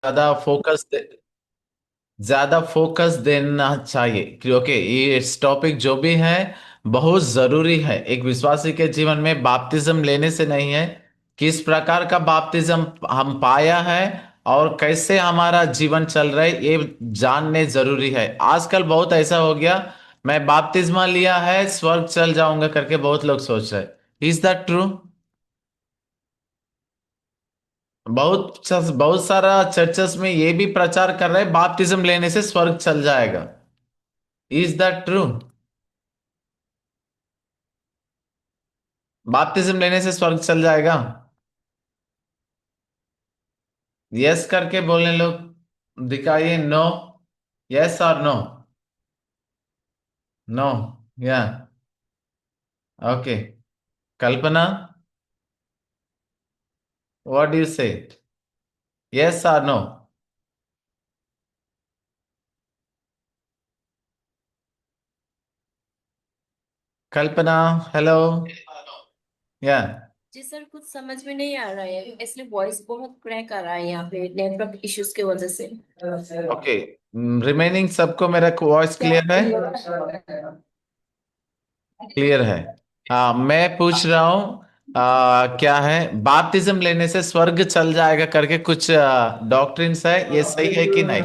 ज्यादा फोकस ज्यादा फोकस देना चाहिए क्योंकि ये इस टॉपिक जो भी है बहुत जरूरी है एक विश्वासी के जीवन में। बाप्तिज्म लेने से नहीं है, किस प्रकार का बाप्तिज्म हम पाया है और कैसे हमारा जीवन चल रहा है ये जानने जरूरी है। आजकल बहुत ऐसा हो गया, मैं बाप्तिज्मा लिया है स्वर्ग चल जाऊंगा करके बहुत लोग सोच रहे हैं। Is that true? बहुत सारा चर्चेस में ये भी प्रचार कर रहे हैं बाप्तिज्म लेने से स्वर्ग चल जाएगा। Is that true? बाप्तिज्म लेने से स्वर्ग चल जाएगा? यस करके बोलने लोग दिखाइए। नो। यस और नो? नो। या। Okay. Kalpana, what do you से? यस और नो? कल्पना, हेलो। या। जी सर, कुछ समझ में नहीं आ रहा है, इसलिए वॉइस बहुत क्रैक आ रहा है यहाँ पे नेटवर्क इश्यूज की वजह से। ओके। रिमेनिंग सबको मेरा वॉइस क्लियर है? क्लियर है। हाँ, मैं पूछ रहा हूँ क्या है बाप्तिज्म लेने से स्वर्ग चल जाएगा करके कुछ डॉक्ट्रिन्स है, ये सही है कि नहीं?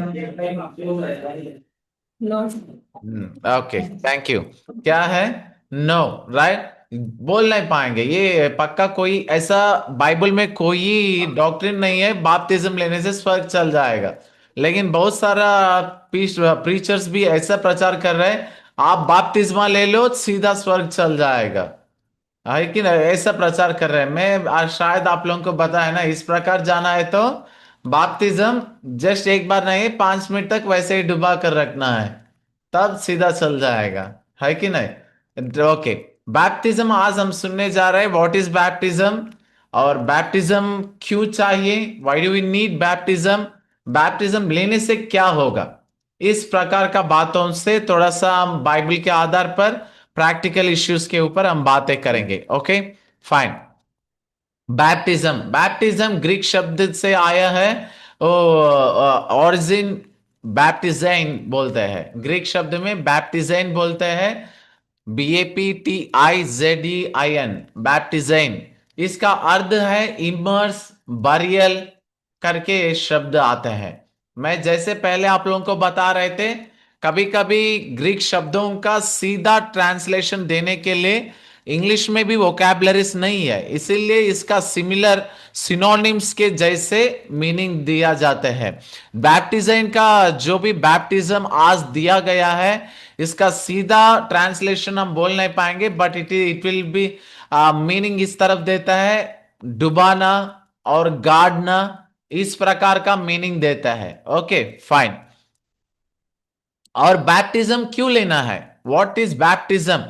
Okay, thank you. क्या है? नो। राइट। बोल नहीं पाएंगे ये पक्का, कोई ऐसा बाइबल में कोई डॉक्ट्रिन नहीं है बाप्तिज्म लेने से स्वर्ग चल जाएगा। लेकिन बहुत सारा प्रीचर्स भी ऐसा प्रचार कर रहे हैं, आप बाप्तिस्मा ले लो सीधा स्वर्ग चल जाएगा। है कि नहीं? ऐसा प्रचार कर रहे हैं। मैं आज शायद आप लोगों को बताया ना, इस प्रकार जाना है तो बाप्तिज्म जस्ट एक बार नहीं 5 मिनट तक वैसे ही डुबा कर रखना है, तब सीधा चल जाएगा। है कि नहीं? ओके। बैप्टिज्म आज हम सुनने जा रहे हैं, व्हाट इज बैप्टिज्म और बैप्टिज्म क्यों चाहिए, why do we need baptism, baptism लेने से क्या होगा। इस प्रकार का बातों से थोड़ा सा हम बाइबल के आधार पर प्रैक्टिकल इश्यूज के ऊपर हम बातें करेंगे। Okay, fine. Baptism, baptism Greek शब्द से आया है। ओरिजिन बैप्टिजाइन बोलते हैं, ग्रीक शब्द में बैप्टिजाइन बोलते हैं। BAPTIZEIN, बैप्टिजाइन। इसका अर्थ है इमर्स, बरियल करके शब्द आते हैं। मैं जैसे पहले आप लोगों को बता रहे थे, कभी कभी ग्रीक शब्दों का सीधा ट्रांसलेशन देने के लिए इंग्लिश में भी वोकैबलरीज नहीं है, इसीलिए इसका सिमिलर सिनोनिम्स के जैसे मीनिंग दिया जाते हैं। बैप्टिज्म का जो भी बैप्टिज्म आज दिया गया है, इसका सीधा ट्रांसलेशन हम बोल नहीं पाएंगे, but it will be meaning इस तरफ देता है, डुबाना और गाड़ना, इस प्रकार का मीनिंग देता है। Okay, fine. और बैप्टिज्म क्यों लेना है, व्हाट इज बैप्टिज्म,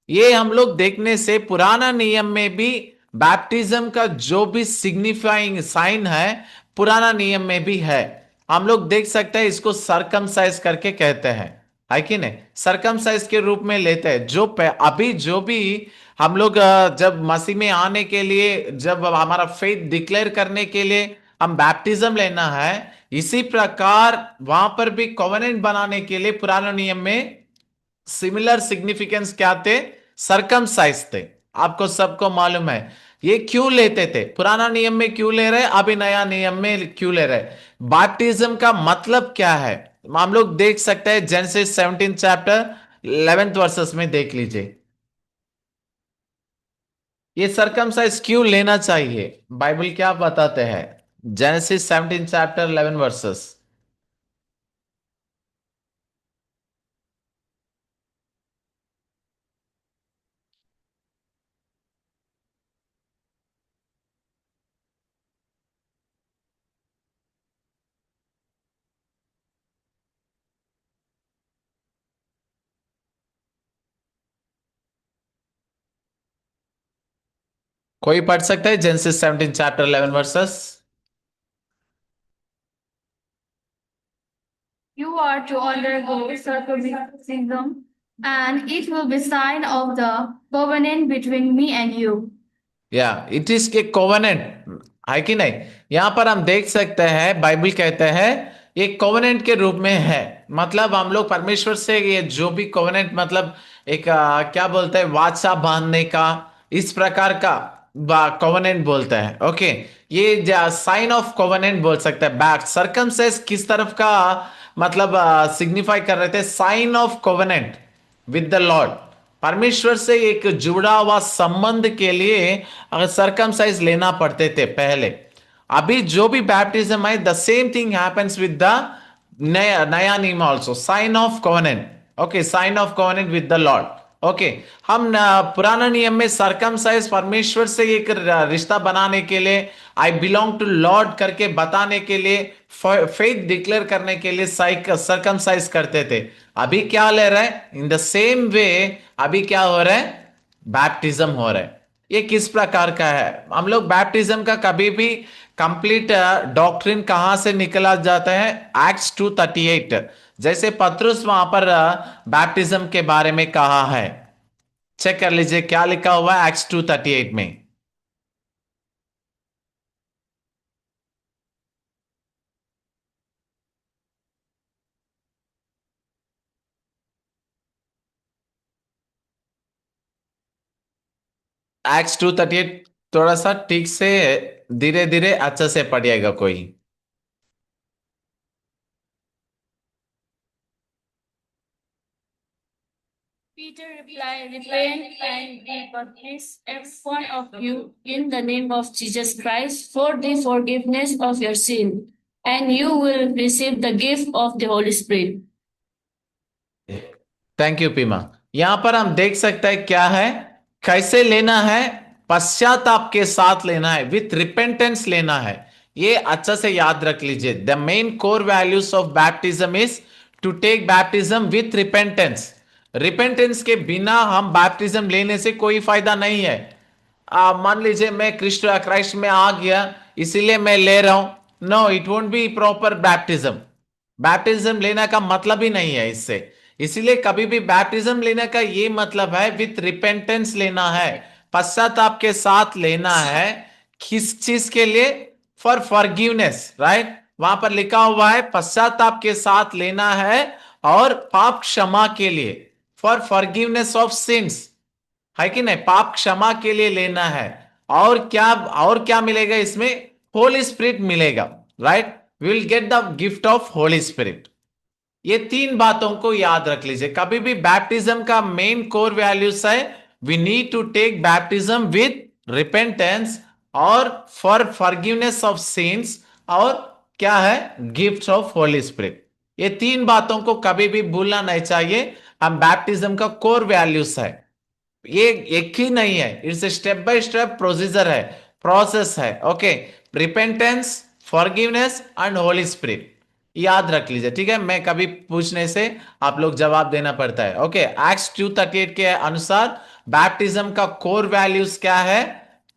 ये हम लोग देखने से पुराना नियम में भी बैप्टिज्म का जो भी सिग्निफाइंग साइन है पुराना नियम में भी है। हम लोग देख सकते हैं, इसको सरकमसाइज करके कहते हैं, है कि नहीं? सरकमसाइज के रूप में लेते हैं जो अभी जो भी हम लोग जब मसीह में आने के लिए, जब हमारा फेथ डिक्लेयर करने के लिए हम बैप्टिज्म लेना है, इसी प्रकार वहां पर भी कॉवेनेंट बनाने के लिए पुराने नियम में सिमिलर सिग्निफिकेंस क्या थे, सरकमसाइज थे। आपको सबको मालूम है ये क्यों लेते थे, पुराना नियम में क्यों ले रहे, अभी नया नियम में क्यों ले रहे। बैप्टिज्म का मतलब क्या है हम लोग देख सकते हैं, जेनेसिस 17 चैप्टर 11th वर्सेस में देख लीजिए, ये सरकमसाइज क्यों लेना चाहिए, बाइबल क्या बताते हैं। Genesis 17 chapter 11 versus. कोई पढ़ सकता है genesis 17 chapter 11 versus? You are to undergo circumcision, and it will be sign of the covenant between me and you. या, इट इज के कोवेनेंट। है कि नहीं? यहां पर हम देख सकते हैं बाइबल कहते हैं ये कोवेनेंट के रूप में है। मतलब हम लोग परमेश्वर से ये जो भी कोवेनेंट मतलब एक क्या बोलते हैं वाचा बांधने का, इस प्रकार का कोवेनेंट बोलते हैं। ओके, ये साइन ऑफ कोवेनेंट बोल सकते हैं। बैक सरकमसाइज किस तरफ का मतलब सिग्निफाई कर रहे थे? Sign of covenant with the Lord, परमेश्वर से एक जुड़ा हुआ संबंध के लिए सरकमसाइज लेना पड़ते थे पहले। अभी जो भी बैप्टिज्म है the same thing happens with the नया नया नियम also, sign of covenant. Okay, sign of covenant with the Lord. Okay, हम पुराना नियम में सरकमसाइज परमेश्वर से एक रिश्ता बनाने के लिए, आई बिलोंग टू लॉर्ड करके बताने के लिए, फेथ डिक्लेयर करने के लिए सरकमसाइज करते थे। अभी क्या ले रहे हैं? इन द सेम वे अभी क्या हो रहा है? बैप्टिज्म हो रहा है। ये किस प्रकार का है? हम लोग बैप्टिज्म का कभी भी कंप्लीट डॉक्ट्रिन कहां से निकला जाता है? एक्ट्स 2:38। जैसे पतरस वहां पर बैप्टिज्म के बारे में कहा है, चेक कर लीजिए क्या लिखा हुआ है एक्ट्स 2:38 में। एक्ट्स 2:38 थोड़ा सा ठीक से धीरे धीरे अच्छे से पढ़िएगा कोई। Peter replied, repent and be baptized, every one of you, in the name of Jesus Christ, for the forgiveness of your sin, and you will receive the gift of the Holy Spirit. Thank you Pima. यहां पर हम देख सकते हैं क्या है, कैसे लेना है? पश्चाताप के साथ लेना है, विथ रिपेंटेंस लेना है। ये अच्छा से याद रख लीजिए। The main core values of baptism is to take baptism with repentance. Repentance के बिना हम बैप्टिज्म लेने से कोई फायदा नहीं है। मान लीजिए मैं क्राइस्ट में आ गया इसीलिए मैं ले रहा हूं, no, it won't be proper baptism. Baptism लेने का मतलब ही नहीं है इससे। इसीलिए कभी भी बैप्टिज्म लेने का ये मतलब है विथ रिपेंटेंस लेना है, पश्चाताप के साथ लेना है। किस चीज के लिए? For forgiveness, right? वहां पर लिखा हुआ है पश्चाताप के साथ लेना है और पाप क्षमा के लिए, फॉर फॉरगिवनेस ऑफ सिंस, है कि नहीं? पाप क्षमा के लिए लेना है। और क्या मिलेगा इसमें? होली स्पिरिट मिलेगा, right? We will get the gift of Holy Spirit. ये तीन बातों को याद रख लीजिए। कभी भी बैप्टिज्म का मेन कोर वैल्यूज है we need to take baptism with repentance और फॉर फॉरगिवनेस ऑफ सिंस, और क्या है? Gift of Holy Spirit. ये तीन बातों को कभी भी भूलना नहीं चाहिए। हम बैप्टिज्म का कोर वैल्यूज है, ये एक ही नहीं है, it's step by step procedure है, प्रोसेस है। Okay, repentance, forgiveness and Holi spirit, याद रख लीजिए, ठीक है? मैं कभी पूछने से आप लोग जवाब देना पड़ता है। ओके, एक्ट्स 2:38 के अनुसार बैप्टिज्म का कोर वैल्यूज क्या है?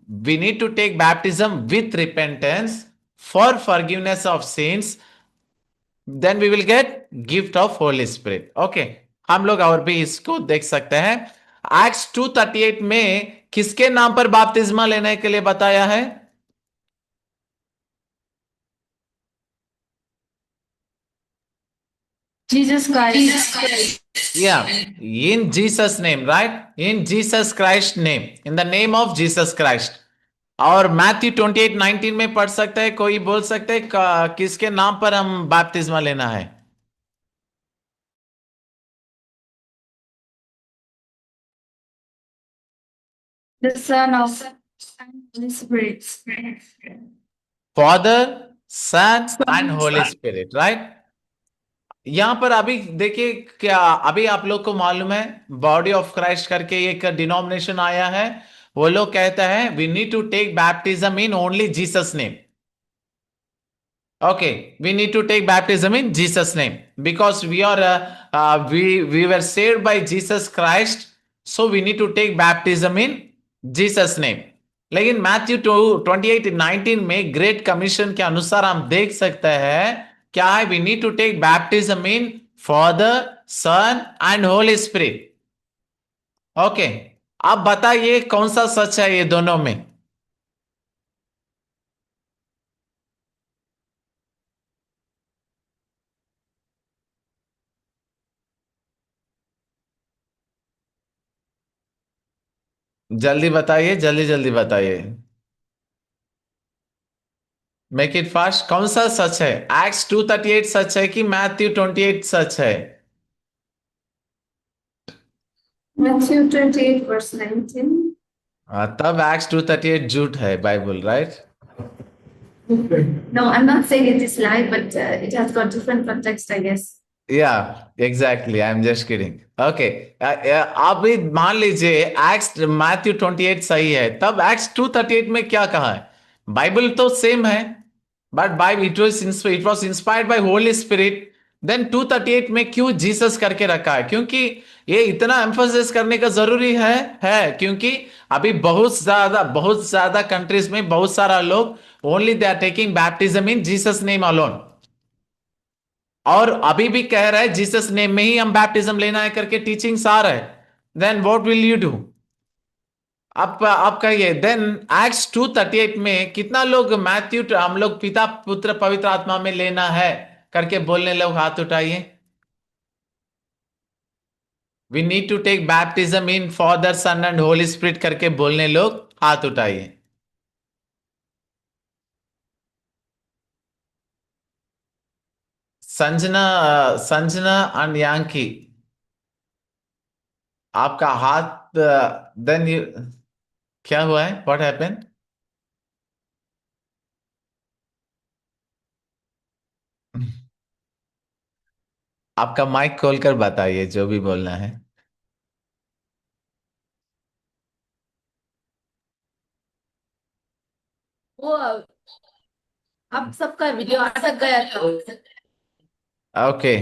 We need to take baptism with repentance for forgiveness of sins, then we will get gift of Holy Spirit. Okay, हम लोग और भी इसको देख सकते हैं। एक्ट्स 2:38 में किसके नाम पर बपतिस्मा लेने के लिए बताया है? Jesus Christ. या, इन Jesus name, right? In Jesus Christ name, in the name of Jesus Christ. और मैथ्यू 28:19 में पढ़ सकते हैं, कोई बोल सकते हैं किसके नाम पर हम बपतिस्मा लेना है? The Son of Holy Spirit. Father, sun and Holi Spirit, right? यहां पर अभी देखिए क्या, अभी आप लोग को मालूम है बॉडी ऑफ क्राइस्ट करके एक डिनोमिनेशन आया है। वो लोग कहते हैं we need to take baptism in only Jesus name. Okay, we need to take baptism in Jesus' name because we were saved by Jesus Christ, so we need to take baptism in Jesus' name. लेकिन Matthew 28:19 में great commission के अनुसार हम देख सकते हैं क्या है? We need to take baptism in father, sun and Holi Spirit. Okay, अब बताइए कौन सा सच है ये दोनों में? जल्दी बताइए, जल्दी जल्दी बताइए। Make it fast. कौन सा सच है? एक्स 2:38 सच है कि मैथ्यू 28 सच है? Matthew 28, verse 19. तब एक्स 2:38 झूठ है, Bible, right? No, I'm not saying it is lie, but it has got different context, I guess. या exactly, I am just kidding. Okay, आप भी मान लीजिए एक्स मैथ्यू 28 सही है, तब एक्स 2:38 में क्या कहा है? बाइबल तो सेम है, but Bible it was inspired by Holy Spirit. Then 2:38 में क्यों जीसस करके रखा है? क्योंकि ये इतना एम्फोसिस करने का जरूरी है क्योंकि अभी बहुत ज्यादा कंट्रीज में बहुत सारा लोग only they are taking baptism in Jesus name alone, और अभी भी कह रहा है जीसस नेम में ही हम बैप्टिज्म लेना है करके टीचिंग्स आ रहा है। Then what will you do? आप कहिए। देन एक्ट्स 2:38 में कितना लोग मैथ्यू हम लोग पिता पुत्र पवित्र आत्मा में लेना है करके बोलने लोग, हाथ उठाइए। We need to take baptism in father sun and Holi Spirit करके बोलने लोग, हाथ उठाइए। संजना, संजना एंड यांकी, आपका हाथ। देन यू, क्या हुआ है? What happened? आपका माइक खोलकर बताइए जो भी बोलना है। वो अब सबका वीडियो अटक गया था। ओके।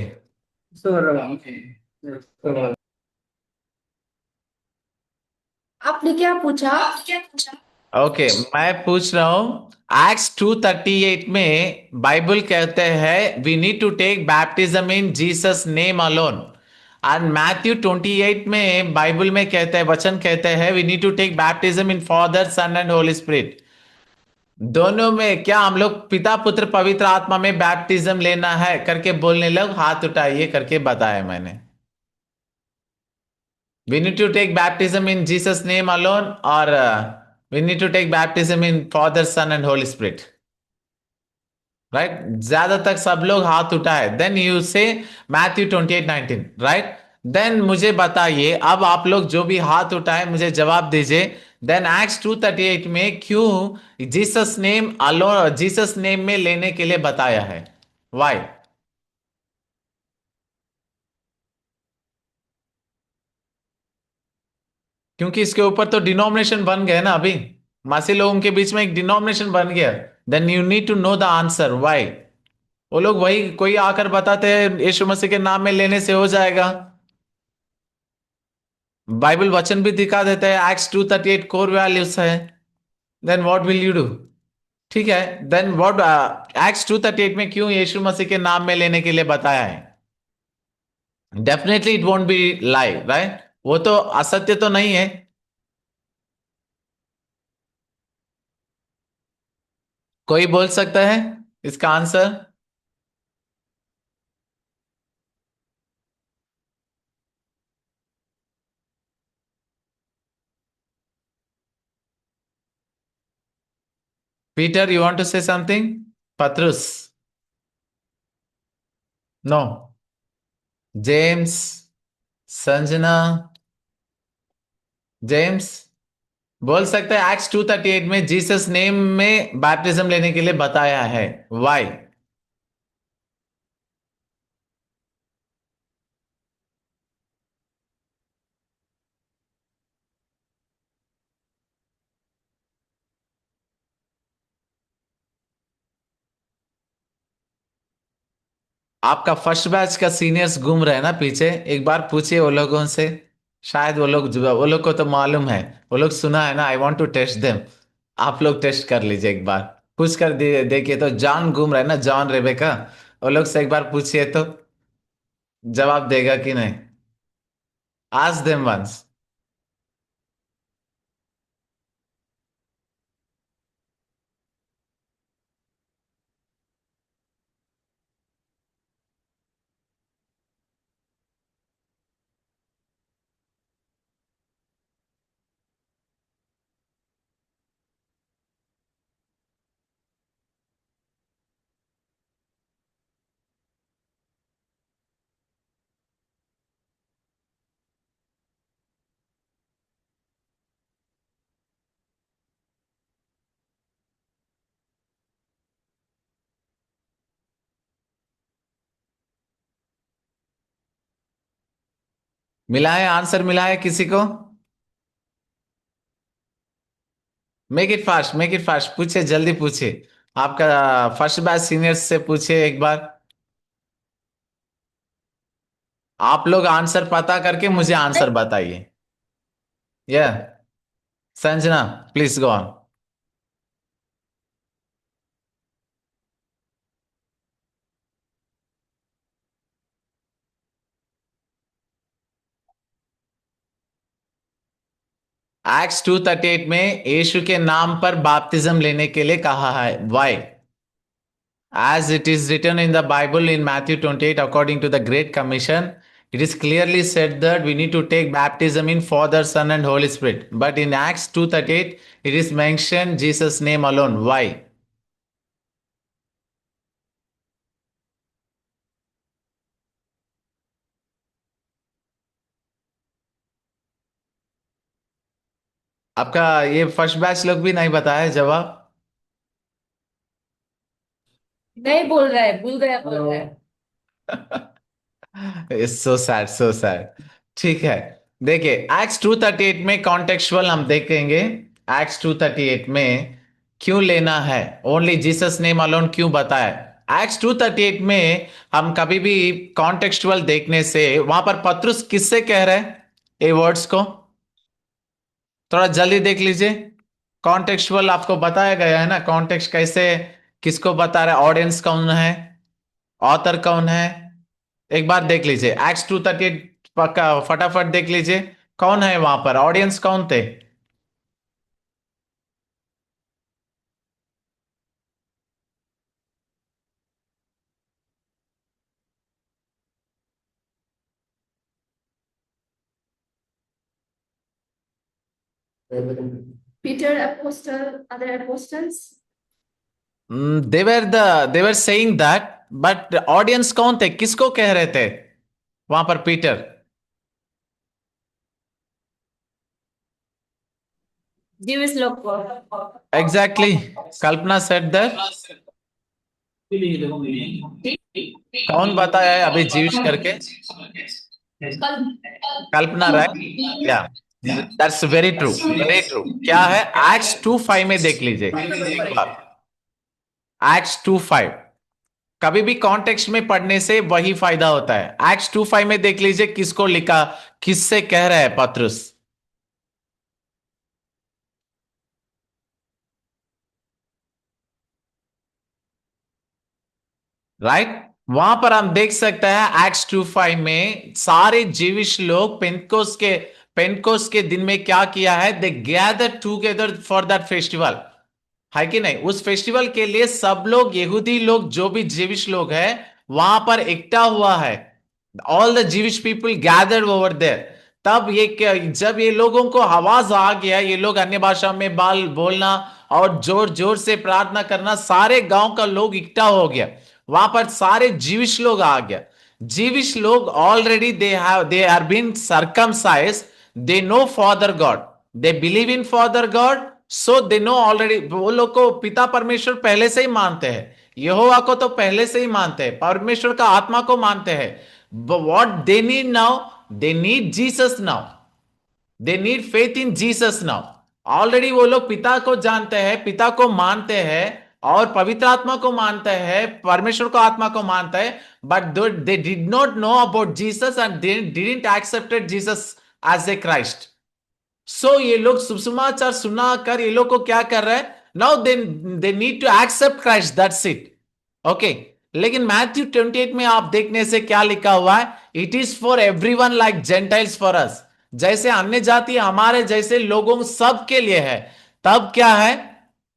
आपने क्या पूछा? ओके, मैं पूछ रहा हूं एक्स 2:38 में बाइबल कहते हैं we need to take baptism in Jesus name alone, and Matthew 28 में बाइबल में कहते हैं, वचन कहते हैं we need to take baptism in father sun and Holi Spirit. दोनों में क्या हम लोग पिता पुत्र पवित्र आत्मा में बैप्टिज्म लेना है करके बोलने लोग, हाथ उठाइए करके बताया मैंने। We need to take baptism in Jesus' name alone, or we need to take baptism in Father, Son, and Holy Spirit. Right? ज्यादा तक सब लोग हाथ उठाए। देन यू से मैथ्यू 28:19, राइट? देन मुझे बताइए, अब आप लोग जो भी हाथ उठाए मुझे जवाब दीजिए। देन एक्स 2:38 में क्यों जीसस नेम अलो जीसस नेम में लेने के लिए बताया है? वाई? क्योंकि इसके ऊपर तो डिनोमिनेशन बन गए ना अभी, मासी लोगों के बीच में एक डिनोमिनेशन बन गया। Then you need to know the answer why. वो लोग वही कोई आकर बताते हैं यीशु मसीह के नाम में लेने से हो जाएगा। बाइबल वचन भी दिखा देते हैं एक्स 2:38 कोर वैल्यूज है। Then what will you do? ठीक है, देन व्हाट एक्स 2:38 में क्यों यीशु मसीह के नाम में लेने के लिए बताया है? Definitely it won't B lie, right? वो तो असत्य तो नहीं है। कोई बोल सकता है इसका answer? Peter, you want to say something? Patrus? नो? जेम्स? संजना? जेम्स बोल सकते हैं एक्स 2:38 में जीसस नेम में बैप्टिज्म लेने के लिए बताया है, वाई? आपका फर्स्ट बैच का सीनियर्स घूम रहे हैं ना पीछे, एक बार पूछिए वो लोगों से। शायद वो लोग को तो मालूम है, वो लोग सुना है ना, I want to test them. आप लोग टेस्ट कर लीजिए एक बार, पूछ कर देखिए तो। जॉन घूम रहा है ना, जॉन रेबेका, वो लोग से एक बार पूछिए तो जवाब देगा कि नहीं। Ask them once. मिला है, आंसर मिला है किसी को? Make it fast, make it fast, पूछे जल्दी पूछे। आपका फर्स्ट बैच सीनियर्स से पूछे एक बार। आप लोग आंसर पता करके मुझे आंसर बताइए। या Sanjana, please go on. Acts 2:38 में यीशु के नाम पर बपतिस्म लेने के लिए कहा है, Y? As it is written in the Bible in Matthew 28, according to the Great Commission, it is clearly said that we need to take baptism in Father, Son, and Holy Spirit. But in Acts 2:38, it is mentioned Jesus' name alone. Why? आपका ये first batch लोग भी नहीं बताया जवाब। नहीं बोल रहा है, भूल गया बोल रहा है। So sad, so sad. ठीक है, देखिए एक्ट्स 2:38 में कॉन्टेक्चुअल हम देखेंगे। एक्ट्स 2:38 में क्यों लेना है, ओनली जीसस नेम अलोन क्यों बताया एक्ट्स 2:38 में? हम कभी भी कॉन्टेक्चुअल देखने से वहां पर पत्रुस किससे कह रहे हैं ये वर्ड्स को? थोड़ा जल्दी देख लीजिए। कॉन्टेक्चुअल आपको बताया गया है ना, कॉन्टेक्स्ट कैसे, किसको बता रहा है, ऑडियंस कौन है, ऑथर कौन है। एक बार देख लीजिए एक्स 2:38, पक्का फटाफट देख लीजिए कौन है वहां पर, ऑडियंस कौन थे? Peter apostle, other apostles. They were saying that, but audience कौन थे, किसको कह रहे थे वहां पर पीटर? जीविस लोग को। Exactly, Kalpana said that. कौन बताया है अभी जीविश करके? कल्पना, राइट? या, that's very true, very true. क्या है, एक्ट्स 2:5 में देख लीजिए एक बार। एक्ट्स 2:5, कभी भी कॉन्टेक्स्ट में पढ़ने से वही फायदा होता है। एक्ट्स 2:5 में देख लीजिए किसको लिखा, किससे कह रहा है पत्रुस, राइट? वहां पर हम देख सकते हैं एक्ट्स 2:5 में सारे जीविश लोग पेंटकोस के दिन में क्या किया है, they gather together for that festival, है कि नहीं? उस फेस्टिवल के लिए सब लोग, यहूदी लोग जो भी जीविश लोग हैं वहां पर इकट्ठा हुआ है। All the Jewish people gathered over there. तब जब ये लोगों को आवाज आ गया, ये लोग अन्य भाषा में बाल बोलना और जोर जोर से प्रार्थना करना, सारे गांव का लोग इकट्ठा हो गया। वहां पर सारे जीविश लोग आ गया। जीविश लोग already they are been circumcise, they know Father God, they believe in Father God, so they know already. वो लोग को पिता परमेश्वर पहले से ही मानते हैं, यहोवा को तो पहले से ही मानते हैं, परमेश्वर का आत्मा को मानते हैं। What they need now, they need Jesus now, they need faith in Jesus now. Already वो लोग पिता को जानते हैं, पिता को मानते हैं और पवित्र आत्मा को मानते हैं, परमेश्वर को आत्मा को मानते हैं, but they did not know about Jesus and they didn't accepted Jesus as a Christ. So ये लोग सुसमाचार सुनाकर ये लोग को क्या कर रहे हैं, now they need to accept Christ, that's it. Okay, लेकिन मैथ्यू 28 में आप देखने से क्या लिखा हुआ है, it is for everyone like Gentiles for us, जैसे अन्य जाति हमारे जैसे लोगों सब के लिए है। तब क्या है,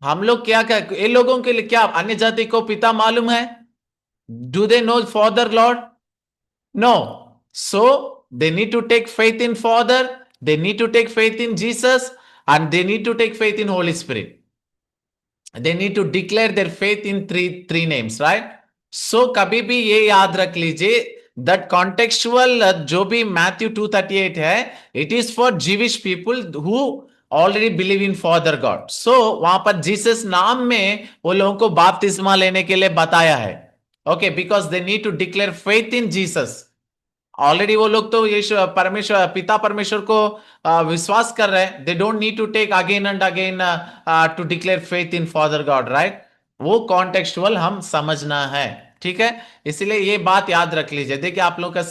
हम लोग क्या कर, ये लोगों के लिए क्या अन्य जाति को पिता मालूम है? Do they know father Lord? No. So they need to take faith in Father, they need to take faith in Jesus, and they need to take faith in Holy Spirit. They need to declare their faith in three names, right? So कभी भी ये याद रख लीजिए that contextual जो भी Matthew 2:38 है, it is for Jewish people who already believe in Father God. So वहां पर जीसस नाम में वो लोगों को बपतिस्मा लेने के लिए बताया है। Okay, because they need to declare faith in Jesus. Already वो लोग तो ये परमेश्वर पिता परमेश्वर को विश्वास कर रहे हैं। They don't need to take again and again to declare faith in Father God, right. वो कॉन्टेक्चुअल हम समझना है, ठीक है। इसलिए ये बात याद रख लीजिए। देखिए आप लोग का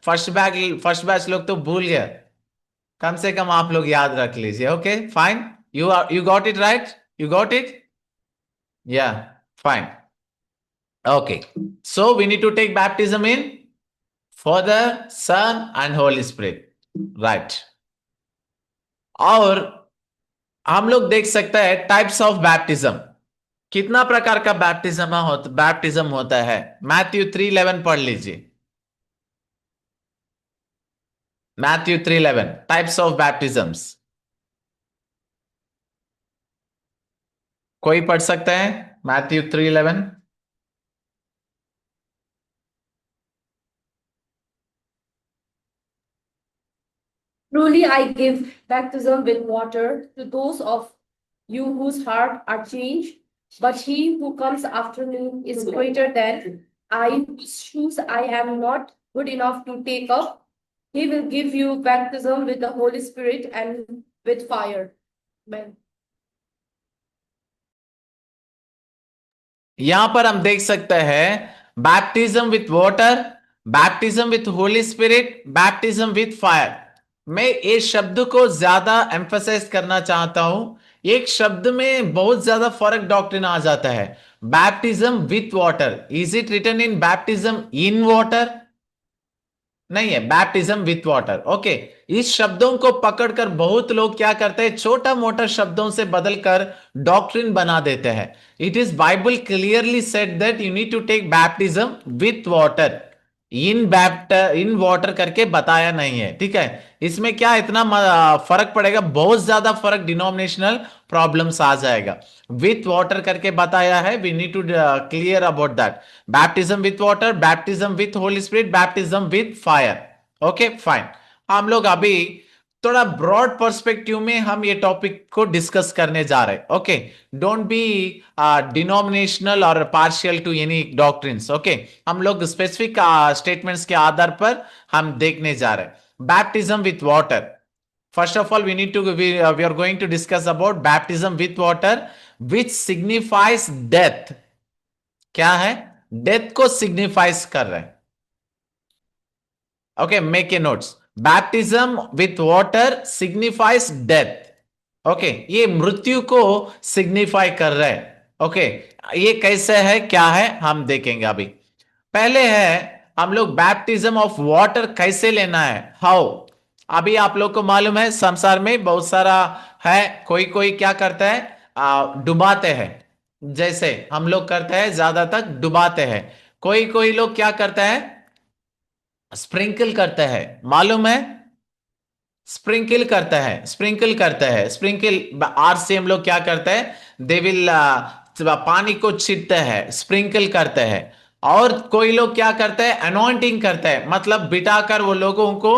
फर्स्ट बैच लोग तो भूल गए, कम से कम आप लोग याद रख लीजिए। Okay fine, you got it right, you got it, या fine. Okay, so we need to take baptism in Father, Son and Holy Spirit, right? और हम लोग देख सकते हैं टाइप्स ऑफ बैप्टिज्म, कितना प्रकार का बैप्टिज्म होता है। मैथ्यू 3:11 पढ़ लीजिए। मैथ्यू 3:11 टाइप्स ऑफ बैप्टिज्म्स, कोई पढ़ सकता है Matthew 3:11? Truly, I give baptism with water to those of you whose heart are changed, but he who comes after me is greater than I, whose shoes I am not good enough to take up. He will give you baptism with the Holy Spirit and with fire. Amen. यहां पर हम देख सकते हैं baptism with water, baptism with Holi Spirit, baptism with fire. मैं इस शब्द को ज्यादा एम्फसाइज करना चाहता हूं। एक शब्द में बहुत ज्यादा फर्क डॉक्ट्रिन आ जाता है। Baptism with water, is it written in baptism in water? नहीं है, बैप्टिज्म विथ वाटर। ओके, इस शब्दों को पकड़कर बहुत लोग क्या करते हैं, छोटा मोटा शब्दों से बदलकर डॉक्ट्रिन बना देते हैं। It is Bible clearly said that you need to take baptism with water, in water करके बताया नहीं है, ठीक है। इसमें क्या इतना फर्क पड़ेगा, बहुत ज्यादा फर्क, डिनोमिनेशनल प्रॉब्लम्स आ जाएगा। विथ वाटर करके बताया है, we need to clear about that. Baptism with water, baptism with Holi Spirit, baptism with fire. Okay fine, हम लोग अभी थोड़ा ब्रॉड पर्सपेक्टिव में हम ये टॉपिक को डिस्कस करने जा रहे हैं। ओके, डोंट बी डिनोमिनेशनल और partial two any doctrines. Okay, हम लोग स्पेसिफिक स्टेटमेंट्स के आधार पर हम देखने जा रहे हैं। Baptism with water, first of all we are going to discuss about baptism with water which signifies death। क्या है? डेथ को सिग्निफाइज कर रहे हैं। Okay, make a notes, baptism with water signifies death. Okay, ये मृत्यु को सिग्निफाई कर रहे हैं। ओके, ये कैसे है, क्या है, हम देखेंगे अभी। पहले है हम लोग बैप्टिज्म ऑफ वाटर कैसे लेना है, हाउ। अभी आप लोग को मालूम है संसार में बहुत सारा है, कोई कोई क्या करता है, डुबाते हैं, जैसे हम लोग करते हैं, ज्यादातर डुबाते हैं। कोई कोई लोग क्या करते हैं, स्प्रिंकल करते हैं, मालूम है, स्प्रिंकल करता है, स्प्रिंकल करता है, स्प्रिंकल आर से हम लोग क्या करते हैं, दे विल पानी को छींटते हैं, स्प्रिंकल करते हैं। और कोई लोग क्या करते हैं, अनॉइंटिंग करते हैं, मतलब बिठाकर वो लोगों को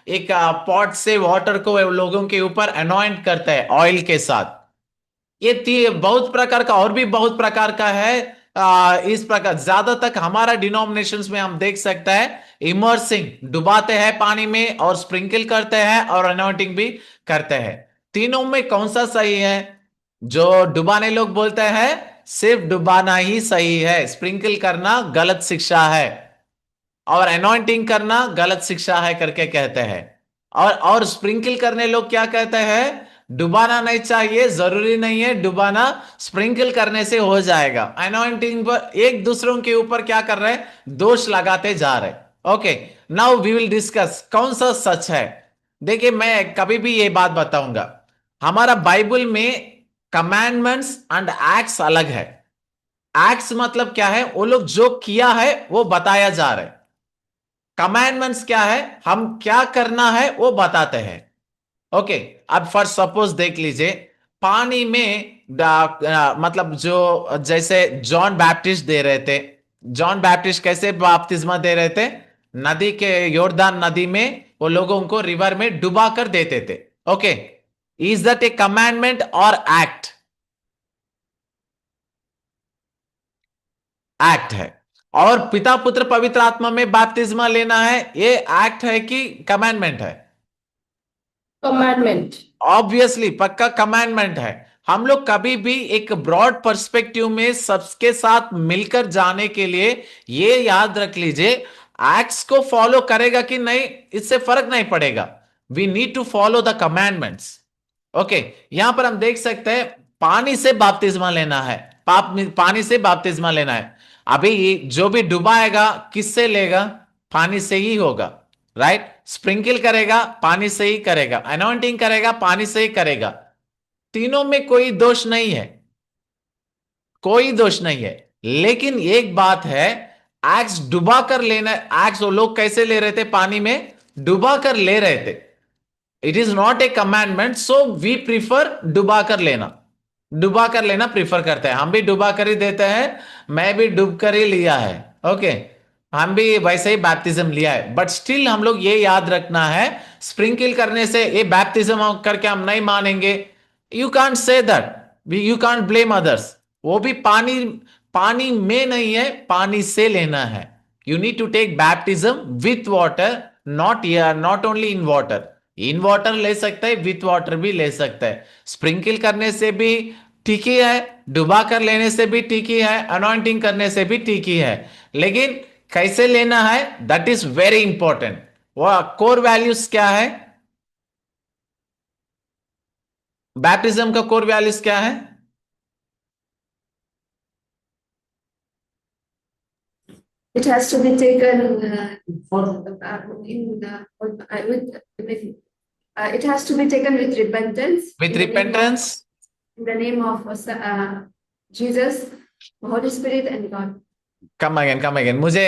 एक पॉट से वाटर को वो लोगों के ऊपर अनॉइंट करते हैं ऑयल के साथ। ये बहुत प्रकार का, और भी बहुत प्रकार का है। इस प्रकार ज्यादा तक हमारा डिनोमिनेशंस में हम देख सकते हैं, इमर्सिंग डुबाते हैं पानी में, और स्प्रिंकल करते हैं, और अनॉइंटिंग भी करते हैं। तीनों में कौन सा सही है? जो डुबाने लोग बोलते हैं सिर्फ डुबाना ही सही है, स्प्रिंकल करना गलत शिक्षा है, और अनॉइंटिंग करना गलत शिक्षा है करके कहते हैं। और स्प्रिंकल करने लोग क्या कहते हैं, डुबाना नहीं चाहिए, जरूरी नहीं है डुबाना, स्प्रिंकल करने से हो जाएगा। अनॉइंटिंग पर एक दूसरों के ऊपर क्या कर रहे हैं, दोष लगाते जा रहे हैं। Okay, now we will discuss कौन सा सच है। देखिए मैं कभी भी ये बात बताऊंगा, हमारा बाइबल में कमांडमेंट्स एंड एक्ट्स अलग है। एक्ट्स मतलब क्या है, वो लोग जो किया है वो बताया जा रहा है। कमांडमेंट्स क्या है, हम क्या करना है वो बताते हैं। ओके, अब फर्स्ट सपोज देख लीजिए, पानी में मतलब जो जैसे जॉन बैप्टिस्ट दे रहे थे, जॉन बैप्टिस्ट कैसे बपतिस्मा दे रहे थे, नदी के, योर्दान नदी में वो लोगों को रिवर में डुबा कर देते थे। Okay, is that A commandment और एक्ट? एक्ट है। और पिता पुत्र पवित्र आत्मा में बैप्तिस्मा लेना है, ये एक्ट है कि कमांडमेंट है? Commandment. ऑब्वियसली पक्का कमांडमेंट है। हम लोग कभी भी एक ब्रॉड पर्सपेक्टिव में सबके साथ मिलकर जाने के लिए ये याद रख लीजिए, एक्ट्स को फॉलो करेगा कि नहीं इससे फर्क नहीं पड़ेगा, we need to follow the commandments. Okay, यहां पर हम देख सकते हैं पानी से बपतिस्मा लेना है, पानी से बपतिस्मा लेना है। अभी जो भी डुबाएगा किससे लेगा? पानी से ही होगा, राइट? स्प्रिंकल करेगा पानी से ही करेगा, अनॉइंटिंग करेगा पानी से ही करेगा। तीनों में कोई दोष नहीं है, कोई दोष नहीं है। लेकिन एक बात है, एक्स डुबा कर लेना, एक्स वो लोग कैसे ले रहे थे? पानी में डुबा कर ले रहे थे। It is not a commandment, so we prefer डुबा कर लेना, डुबा कर लेना प्रिफर करते हैं। हम भी डुबा कर ही देते हैं, मैं भी डूब कर ही लिया है। ओके, हम भी वैसे ही बैप्तिज्म लिया है, बट स्टिल हम लोग ये याद रखना है, स्प्रिंकल करने से ये बैप्तिज्म करके हम नहीं मानेंगे। You can't say that, you can't blame others. वो भी पानी, पानी में नहीं है, पानी से लेना है। You need to take baptism with water, not only in water. In water ले सकते हैं, विथ वाटर भी ले सकते हैं। स्प्रिंकल करने से भी ठीक ही है, डुबा कर लेने से भी ठीक ही है, अनॉइंटिंग करने से भी ठीक ही है। लेकिन कैसे लेना है, दैट इज वेरी इंपॉर्टेंट। वो कोर वैल्यूज क्या है? बैप्टिज्म का कोर वैल्यूज क्या है? It has to be taken in it has to be taken with repentance. With In the name of- repentance. in the name of Jesus, Holy Spirit, and God. Come again मुझे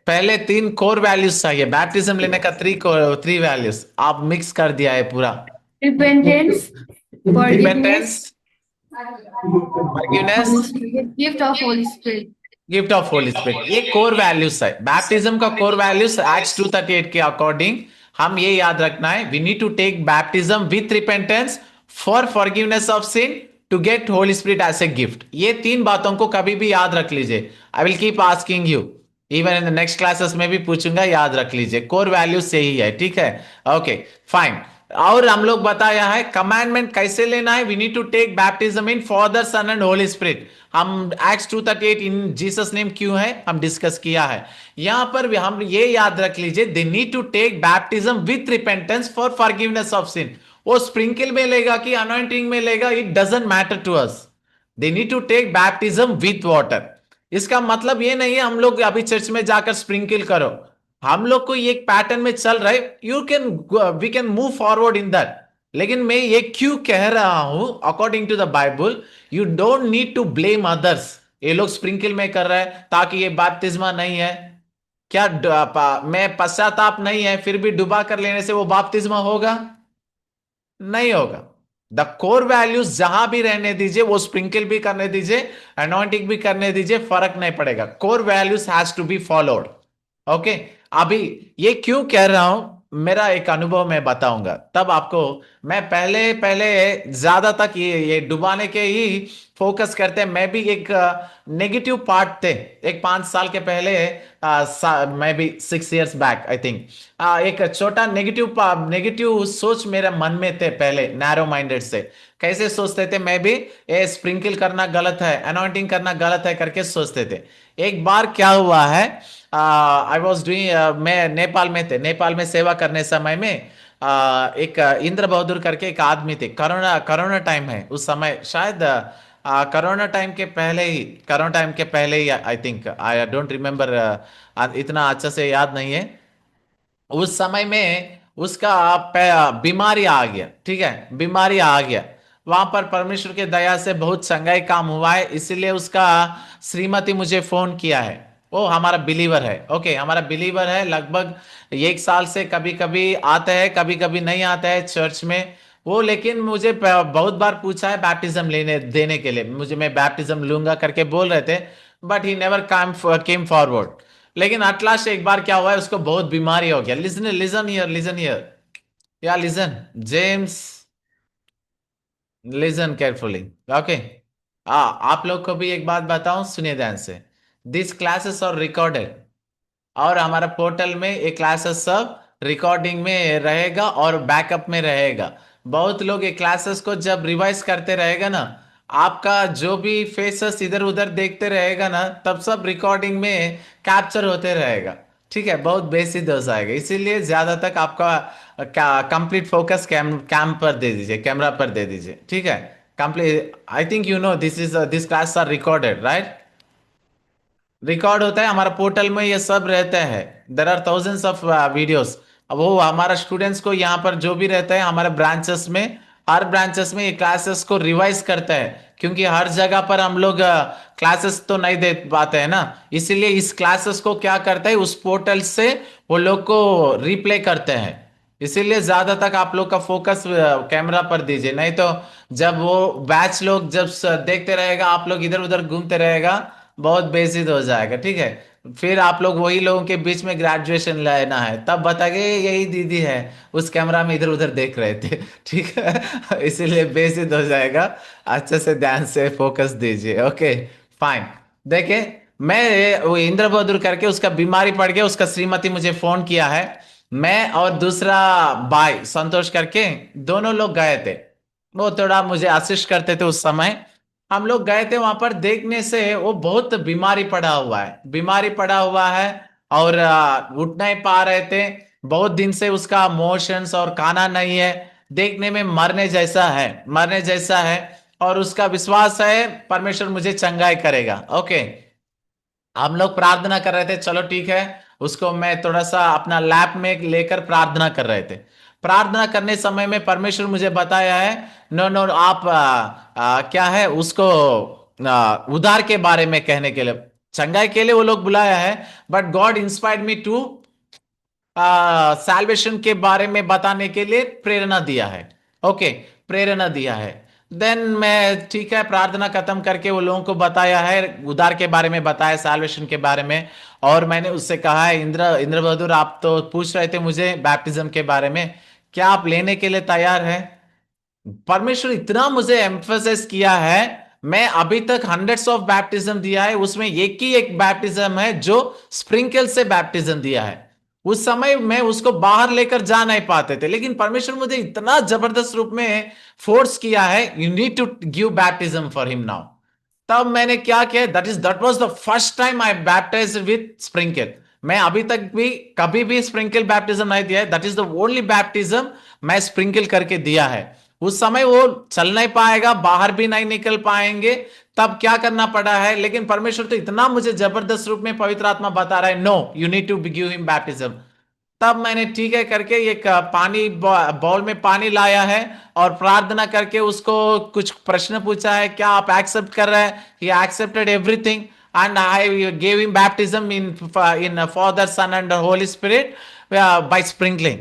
पहले 3 core values चाहिए, baptism लेने का 3 values आप mix कर दिया है पूरा। Repentance, forgiveness, repentance, forgiveness, gift of Holy Spirit. Gift of Holy Spirit, ये कोर वैल्यूज है। बैप्टिज्म का कोर वैल्यूज एक्ट्स 2:38 के अकॉर्डिंग हम ये याद रखना है, we need to take baptism with repentance for forgiveness of sin, to get Holy Spirit as a gift. ये 3 बातों को कभी भी याद रख लीजिए। I will keep asking you, even in the next classes में भी पूछूंगा, याद रख लीजिए। कोर वैल्यूज से ही है, ठीक है? Okay fine. और हम लोग बताया है कमांडमेंट कैसे लेना है, we need to take baptism in father sun and Holi Spirit. हम एक्ट्स 2:38 इन जीसस नेम क्यों है हम डिस्कस किया है। यहां पर भी हम ये याद रख लीजिए, they need to take baptism with repentance for forgiveness of sin. वो स्प्रिंकल में लेगा कि अनॉइंटिंग में लेगा, it doesn't matter to us, they need to take baptism with water. इसका मतलब ये नहीं है हम लोग अभी चर्च में जाकर स्प्रिंकल करो, हम लोग को ये पैटर्न में चल रहा है, you can, we can move forward in that. लेकिन मैं ये क्यों कह रहा हूं, according to the Bible you don't need to blame others. ये लोग स्प्रिंकल में कर रहे हैं ताकि ये बपतिस्मा नहीं है, क्या मैं पश्चाताप नहीं है फिर भी डुबा कर लेने से वो बपतिस्मा होगा? नहीं होगा। द कोर वैल्यूज जहां भी रहने दीजिए, वो स्प्रिंकल भी करने दीजिए, अनॉइंटिंग भी करने दीजिए, फर्क नहीं पड़ेगा। Core values has to be followed. Okay, अभी ये क्यों कह रहा हूं, मेरा एक अनुभव मैं बताऊंगा तब आपको। मैं पहले पहले ज्यादा तक ये डुबाने के ही फोकस करते हैं। मैं भी एक नेगेटिव पार्ट थे, एक 5 साल के पहले, मैं भी 6 इयर्स बैक आई थिंक, एक छोटा नेगेटिव नेगेटिव सोच मेरे मन में थे पहले, नैरो माइंडेड से। कैसे सोचते थे, मैं भी ये स्प्रिंकल करना गलत है, अनॉइंटिंग करना गलत है करके सोचते थे। एक बार क्या हुआ है, आई वॉज डूइंग, मैं नेपाल में थे, नेपाल में सेवा करने समय में एक इंद्र बहादुर करके एक आदमी थे। कोरोना कोरोना टाइम है उस समय, शायद कोरोना टाइम के पहले ही, कोरोना टाइम के पहले ही I think, I don't remember, इतना अच्छा से याद नहीं है। उस समय में उसका बीमारी आ गया, ठीक है, बीमारी आ गया। वहां पर परमेश्वर के दया से बहुत चंगाई काम हुआ है, इसीलिए उसका श्रीमती मुझे फोन किया है। वो हमारा बिलीवर है, ओके, हमारा बिलीवर है, लगभग 1 साल से कभी कभी आता है कभी कभी नहीं आता है चर्च में वो। लेकिन मुझे बहुत बार पूछा है बैप्टिज्म लेने देने के लिए, मुझे मैं बैप्टिज्म लूंगा करके बोल रहे थे, but he never came forward. लेकिन अटलास्ट एक बार क्या हुआ है, उसको बहुत बीमारी हो गया। Listen listen here, listen here, या listen James, listen carefully. Okay, आप लोग को भी एक बात बताऊं, सुनिए ध्यान से। दिस क्लासेस आर रिकॉर्डेड, और हमारा पोर्टल में ये क्लासेस सब रिकॉर्डिंग में रहेगा और बैकअप में रहेगा। बहुत लोग ये क्लासेस को जब रिवाइज करते रहेगा ना, आपका जो भी फेसेस इधर उधर देखते रहेगा ना, तब सब रिकॉर्डिंग में कैप्चर होते रहेगा। ठीक है, बहुत बेसिक हो जाएगा, इसीलिए ज्यादा तक आपका कंप्लीट फोकस कैम पर दे दीजिए, कैमरा पर दे दीजिए। ठीक है, complete. I think you know this class are recorded, right? Record होता है हमारा पोर्टल में, ये सब रहते हैं। There are thousands of videos. अब वो हमारा स्टूडेंट्स को यहाँ पर जो भी रहता है हमारे ब्रांचेस में, हर ब्रांचेस में ये क्लासेस को रिवाइज करता है, क्योंकि हर जगह पर हम लोग क्लासेस तो नहीं दे पाते हैं ना। इसीलिए इस क्लासेस को क्या करता है, उस पोर्टल से वो लोग को रिप्ले करते हैं। इसीलिए ज्यादा तक आप लोग का फोकस कैमरा पर दीजिए, नहीं तो जब वो बैच लोग जब देखते रहेगा, आप लोग इधर उधर घूमते रहेगा, बहुत बेइज्जत हो जाएगा। ठीक है, फिर आप लोग वही लोगों के बीच में ग्रेजुएशन लेना है, तब बतागे यही दीदी है, उस कैमरा में इधर उधर देख रहे थे। ठीक है, इसीलिए बेइज्जत हो जाएगा। अच्छे से ध्यान से फोकस दीजिए। Okay, fine. देखिए, मैं वो इंद्र बहादुर करके उसका बीमारी पड़ गया, उसका श्रीमती मुझे फोन किया है। मैं और दूसरा भाई संतोष करके दोनों लोग गए थे। वो थोड़ा मुझे असिस्ट करते थे उस समय। हम लोग गए थे वहां पर, देखने से वो बहुत बीमारी पड़ा हुआ है, बीमारी पड़ा हुआ है, और उठ नहीं पा रहे थे। बहुत दिन से उसका मोशंस और खाना नहीं है, देखने में मरने जैसा है, मरने जैसा है। और उसका विश्वास है परमेश्वर मुझे चंगाई करेगा। ओके, हम लोग प्रार्थना कर रहे थे, चलो ठीक है। उसको मैं थोड़ा सा अपना लैप में लेकर प्रार्थना कर रहे थे। प्रार्थना करने समय में परमेश्वर मुझे बताया है, नो नो, आप क्या है उसको उद्धार के बारे में कहने के लिए, चंगाई के लिए वो लोग बुलाया है, but God inspired me to salvation के बारे में बताने के लिए प्रेरणा दिया है। ओके, प्रेरणा दिया है। देन मैं ठीक है, प्रार्थना खत्म करके वो लोगों को बताया है, उद्धार के बारे में बताया, सैल्वेशन के बारे में। और मैंने उससे कहा है, इंद्र बहादुर, आप तो पूछ रहे थे मुझे बैप्टिज्म के बारे में, क्या आप लेने के लिए तैयार है? परमेश्वर इतना मुझे एम्फोसिस किया है, मैं अभी तक हंड्रेड्स ऑफ बैप्टिज्म दिया है, उसमें एक ही एक बैप्टिज्म है जो स्प्रिंकल से बैप्टिज्म दिया है। उस समय मैं उसको बाहर लेकर जा नहीं पाते थे, लेकिन परमेश्वर मुझे इतना जबरदस्त रूप में फोर्स किया है, you need to give baptism for him now. तब मैंने क्या किया, that was the first time I baptize with sprinkle. मैं अभी तक भी कभी भी स्प्रिंकल बैप्टिज्म नहीं दिया है, that is the only baptism मैं स्प्रिंकल करके दिया है। उस समय वो चल नहीं पाएगा, बाहर भी नहीं निकल पाएंगे, तब क्या करना पड़ा है, लेकिन परमेश्वर तो इतना मुझे जबरदस्त रूप में पवित्र आत्मा बता रहा है, no, you need to give him baptism. तब मैंने ठीक है करके एक पानी बाउल में पानी लाया है, और प्रार्थना करके उसको कुछ प्रश्न पूछा है, क्या आप एक्सेप्ट कर रहे हैं? He accepted everything, and I gave him baptism in father, sun and Holi spirit by sprinkling.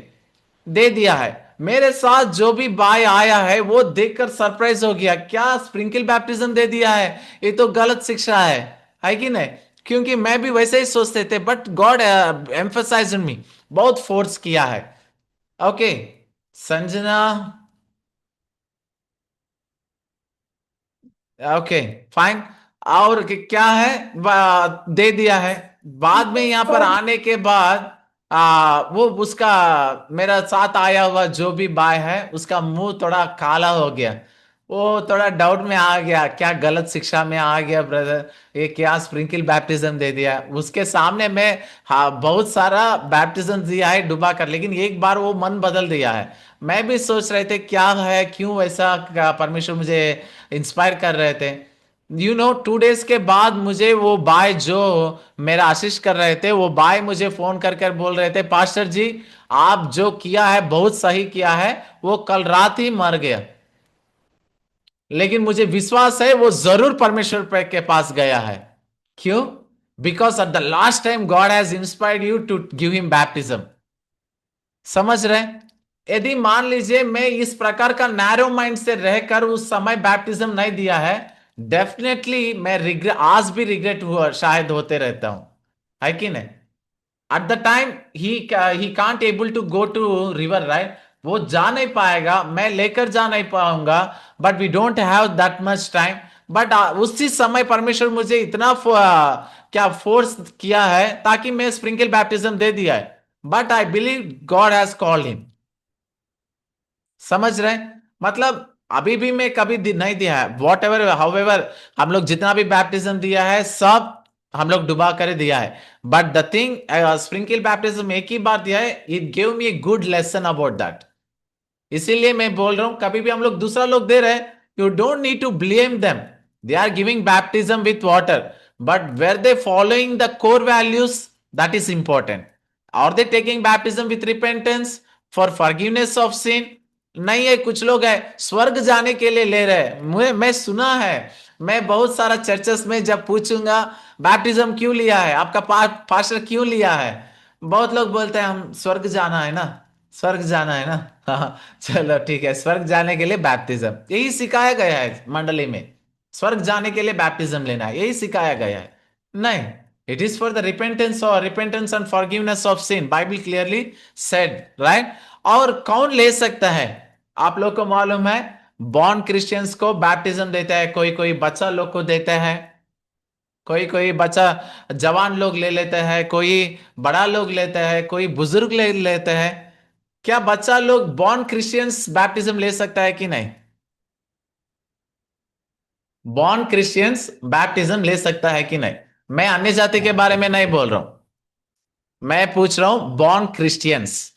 दे दिया है। मेरे साथ जो भी बाय आया है वो देखकर सरप्राइज हो गया, क्या स्प्रिंकल बैप्टिज्म दे दिया है, ये तो गलत शिक्षा है कि नहीं? क्योंकि मैं भी वैसे ही सोचते थे, बट गॉड एम्फसाइज मी, बहुत फोर्स किया है। Okay, Sanjana, okay, fine. और क्या है, दे दिया है। बाद में यहाँ पर आने के बाद वो उसका, मेरा साथ आया हुआ जो भी बाय है, उसका मुंह थोड़ा काला हो गया। वो थोड़ा डाउट में आ गया, क्या गलत शिक्षा में आ गया ब्रदर, ये क्या स्प्रिंकल बैप्टिज्म दे दिया। उसके सामने मैं, हाँ, बहुत सारा बैप्टिज्म दिया है डुबा कर, लेकिन एक बार वो मन बदल दिया है। मैं भी सोच रहे थे क्या है, क्यों ऐसा परमेश्वर मुझे इंस्पायर कर रहे थे। यू नो, 2 डेज के बाद मुझे वो बाय जो मेरा आशीष कर रहे थे, वो बाय मुझे फोन कर कर बोल रहे थे, पास्टर जी, आप जो किया है बहुत सही किया है, वो कल रात ही मर गया, लेकिन मुझे विश्वास है वो जरूर परमेश्वर के पास गया है। क्यों? Because at the last time God has inspired you to give him baptism. समझ रहे हैं? यदि मान लीजिए मैं इस प्रकार का नैरो माइंड से रहकर उस समय बैप्टिज्म नहीं दिया है, डेफिनेटली मैं रिग्रेट, आज भी रिग्रेट हुआ शायद होते रहता हूं, है कि नहीं? At the time he can't able to go to river, right? वो जा नहीं पाएगा, मैं लेकर जा नहीं पाऊंगा, but we don't have that much time. बट उसी समय परमेश्वर मुझे इतना क्या फोर्स किया है ताकि मैं स्प्रिंकल बैप्टिज्म दे दिया है, but I believe God has called him. समझ रहे हैं? मतलब अभी भी मैं कभी नहीं दिया है, वॉट एवर हाउएवर, हम लोग जितना भी बैप्टिज्म दिया है सब हम लोग डुबा कर दिया है, but the thing sprinkle baptism एक ही बार दिया है, it give me a good lesson about that. इसीलिए मैं बोल रहा हूं कभी भी हम लोग दूसरा लोग दे रहे हैं, you don't need to blame them, they are giving baptism with water, but where they following the core values, that is important. Are they taking baptism with repentance for forgiveness of sin? नहीं है, कुछ लोग है स्वर्ग जाने के लिए ले रहे हैं। मैं सुना है, मैं बहुत सारा चर्चेस में जब पूछूंगा बैप्टिज्म क्यों लिया है आपका, पास्टर क्यों लिया है, बहुत लोग बोलते हैं हम स्वर्ग जाना है ना, स्वर्ग जाना है ना। हाँ, चलो ठीक है, स्वर्ग जाने के लिए बैप्टिज्म, यही सिखाया गया है मंडली में, स्वर्ग जाने के लिए बैप्टिज्म लेना है, यही सिखाया गया है। नहीं, it is for the repentance and forgiveness of sin, Bible clearly said, right. और कौन ले सकता है? आप लोग को मालूम है, बॉर्न क्रिश्चियंस को बैप्टिज्म देता है, कोई कोई बच्चा लोग को देता है, कोई कोई बच्चा जवान लोग ले लेते हैं, कोई बड़ा लोग लेते हैं, कोई बुजुर्ग ले लेते हैं। क्या बच्चा लोग बॉर्न क्रिश्चियंस बैप्टिज्म ले सकता है कि नहीं? बॉर्न क्रिश्चियंस बैप्टिज्म ले सकता है कि नहीं? मैं अन्य जाति के बारे में नहीं बोल रहा हूं, मैं पूछ रहा हूं born Christians.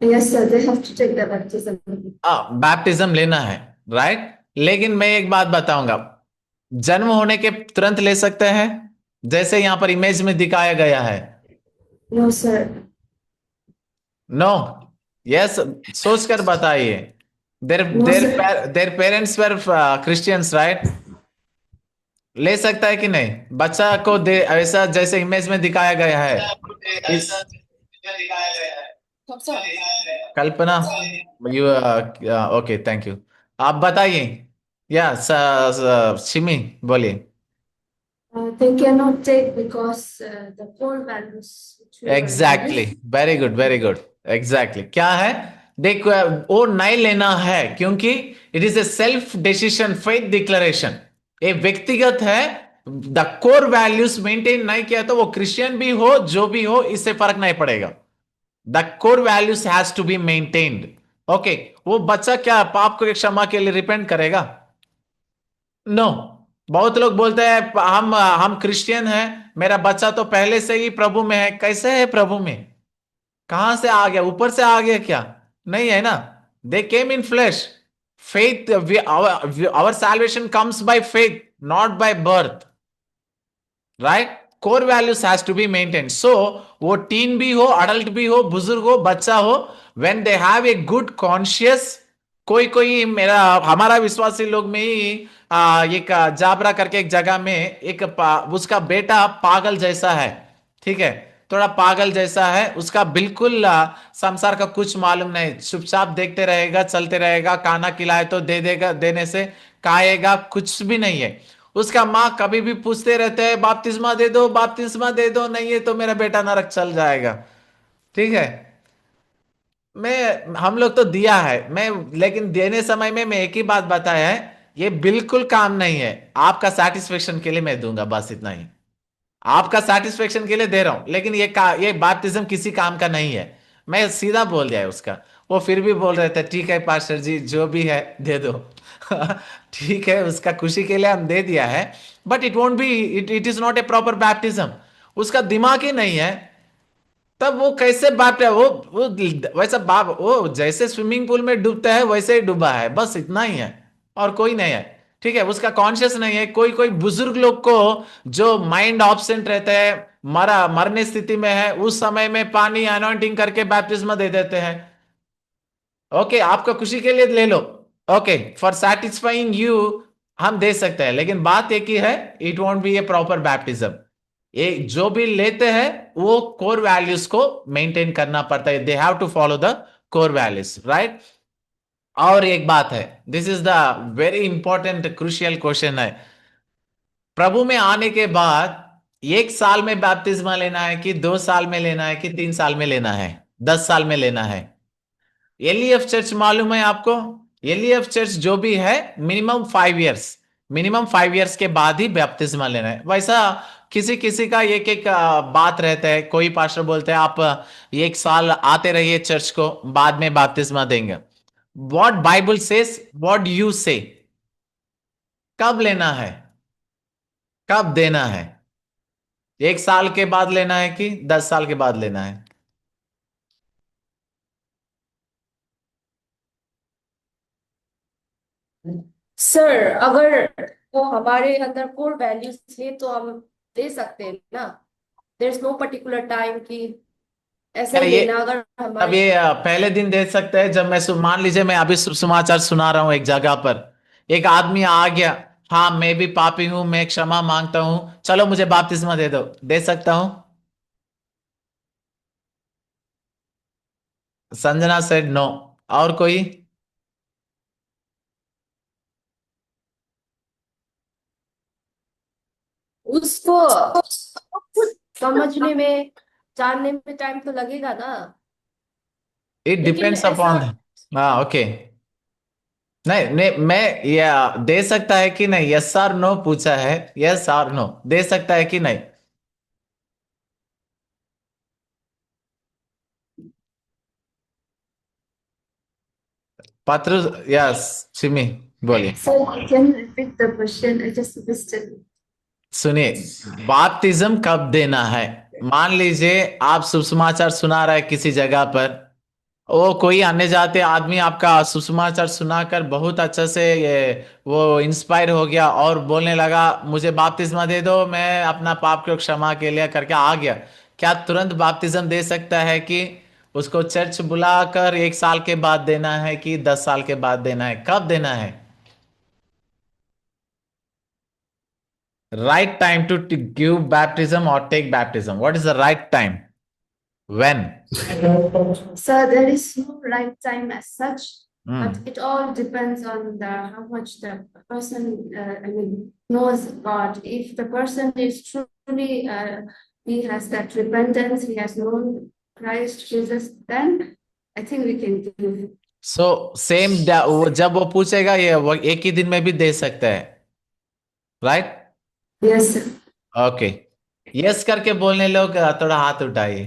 Yes, sir, they have to take the baptism. Baptism लेना है, राइट। लेकिन मैं एक बात बताऊंगा, जन्म होने के तुरंत ले सकते हैं, जैसे यहां पर इमेज में दिखाया गया है? No, sir. नो, यस, सोच कर बताइए। देर No, there sir. Their parents were Christians, right? ले सकता है कि नहीं बच्चा को, दे ऐसा जैसे इमेज में दिखाया गया है? इस कल्पना, यू, ओके, थैंक यू। आप बताइए, या सिमी, बोलिए। They cannot take because the core values which we were exactly, given. Very good, very good. Exactly, क्या है? देख, वो नहीं लेना है क्योंकि it is A self decision, faith declaration, ये व्यक्तिगत है। द कोर वैल्यूज मेंटेन नहीं किया तो वो क्रिश्चियन भी हो जो भी हो, इससे फर्क नहीं पड़ेगा। The core values has to be maintained. Okay, वो बच्चा क्या पाप को क्षमा के लिए रिपेंट करेगा? नो। बहुत लोग बोलते हैं हम क्रिश्चियन हैं, मेरा बच्चा तो पहले से ही प्रभु में है। कैसे है प्रभु में? कहां से आ गया? ऊपर से आ गया क्या? नहीं है ना। They came in flesh. Faith, our salvation comes by faith, not by birth, right. Core values has to be maintain. So वो टीन भी हो, अडल्ट भी हो, बुजुर्ग हो, बच्चा हो, when they have a good conscious. कोई कोई मेरा हमारा विश्वासी लोग में ही एक जाबरा करके एक जगह में एक उसका बेटा पागल जैसा है, ठीक है, थोड़ा पागल जैसा है, उसका बिल्कुल संसार का कुछ मालूम नहीं, चुपचाप देखते रहेगा, चलते रहेगा, खाना खिलाए तो दे देगा, देने से खाएगा, कुछ भी नहीं है। उसका माँ कभी भी पूछते रहते हैं बपतिस्मा दे दो, बपतिस्मा दे दो, नहीं है तो मेरा बेटा नरक चल जाएगा, ठीक है। मैं हम लोग तो दिया है, मैं लेकिन देने समय में मैं एक ही बात बताया है, ये बिल्कुल काम नहीं है, आपका सेटिस्फेक्शन के लिए मैं दूंगा, बस इतना ही। आपका सेटिस्फेक्शन के लिए दे रहा हूं, लेकिन ये बैप्टिज्म किसी काम का नहीं है। मैं सीधा बोल दिया है उसका। वो फिर भी बोल रहे थे ठीक है पास्टर जी, जो भी है दे दो। ठीक है, उसका खुशी के लिए हम दे दिया है, but it won't B, it is not A proper baptism. उसका दिमाग ही नहीं है, तब वो कैसे बाप है? वो वैसा बाप, वो जैसे स्विमिंग पूल में डूबता है वैसे ही डूबा है, बस इतना ही है, और कोई नहीं है, ठीक है। उसका कॉन्शियस नहीं है। कोई कोई बुजुर्ग लोग को जो माइंड ऑब्सेंट रहते हैं, मरने स्थिति में है, उस समय में पानी अनॉइंटिंग करके बैप्टिज्म दे देते हैं। ओके, आपका खुशी के लिए ले लो, ओके, फॉर सेटिस्फाइंग यू हम दे सकते हैं, लेकिन बात एक ही है, it won't be a proper baptism. ये जो भी लेते हैं वो कोर वैल्यूज को मेंटेन करना पड़ता है, they have to follow the core values, right. और एक बात है, this is the very important crucial question है, प्रभु में आने के बाद 1 साल में बैप्तिस्मा लेना है कि 2 साल में लेना है कि 3 साल में लेना है, 10 साल में लेना है? एलईएफ चर्च मालूम है आपको? एलईएफ चर्च जो भी है मिनिमम 5 years, मिनिमम 5 इयर्स के बाद ही बपतिस्मा लेना है। वैसा किसी किसी का एक एक बात रहता है। कोई पास्टर बोलते हैं आप 1 साल आते रहिए चर्च को, बाद में बपतिस्मा देंगे। What Bible says, what you say, कब लेना है, कब देना है? 1 साल के बाद लेना है कि 10 साल के बाद लेना है? सर, अगर वो हमारे अंदर कोर वैल्यूज है तो हम दे सकते हैं ना। There is no particular time कि ऐसा क्या ही ये, लेना अगर अब हमारे। ये पहले दिन दे सकते हैं? जब मैं मान लीजिए मैं अभी समाचार सुना रहा हूं एक जगह पर, एक आदमी आ गया, हाँ मैं भी पापी हूं, मैं क्षमा मांगता हूं, चलो मुझे बपतिस्मा दे दो, दे सकता हूं? Sanjana said no. और कोई? उसको खुद समझने में, जानने में टाइम तो लगेगा ना। इट लेकिन डिपेंड्स ऐसा, अपॉन। हाँ ओके। नहीं नहीं, मैं ये दे सकता है कि नहीं, यस और नो पूछा है, यस और नो, दे सकता है कि नहीं? पात्र, यस, सिमी, बोलिए। Sir, can repeat the question? I just missed it. सुनिए, बाप्तिज्म कब देना है? मान लीजिए आप सुसमाचार सुना रहा है किसी जगह पर, वो कोई अन्य जाति आदमी आपका सुसमाचार सुनाकर बहुत अच्छा से ये वो इंस्पायर हो गया और बोलने लगा मुझे बपतिस्मा दे दो, मैं अपना पाप को क्षमा के लिए करके आ गया। क्या तुरंत बपतिस्मा दे सकता है कि उसको चर्च बुलाकर 1 साल के बाद देना है कि 10 साल के बाद देना है, कब देना है? Right time to give baptism or take baptism, what is the right time, when? So there is no right time as such, but Hmm. it all depends on the how much the person, I mean, knows God. If the person is truly, he has that repentance, he has known Christ Jesus, then I think we can give. So same, जब वो पूछेगा ये वो एक ही दिन में भी दे सकता है, right? Yes, sir. Okay, yes करके बोलने लोग थोड़ा हाथ उठाइए।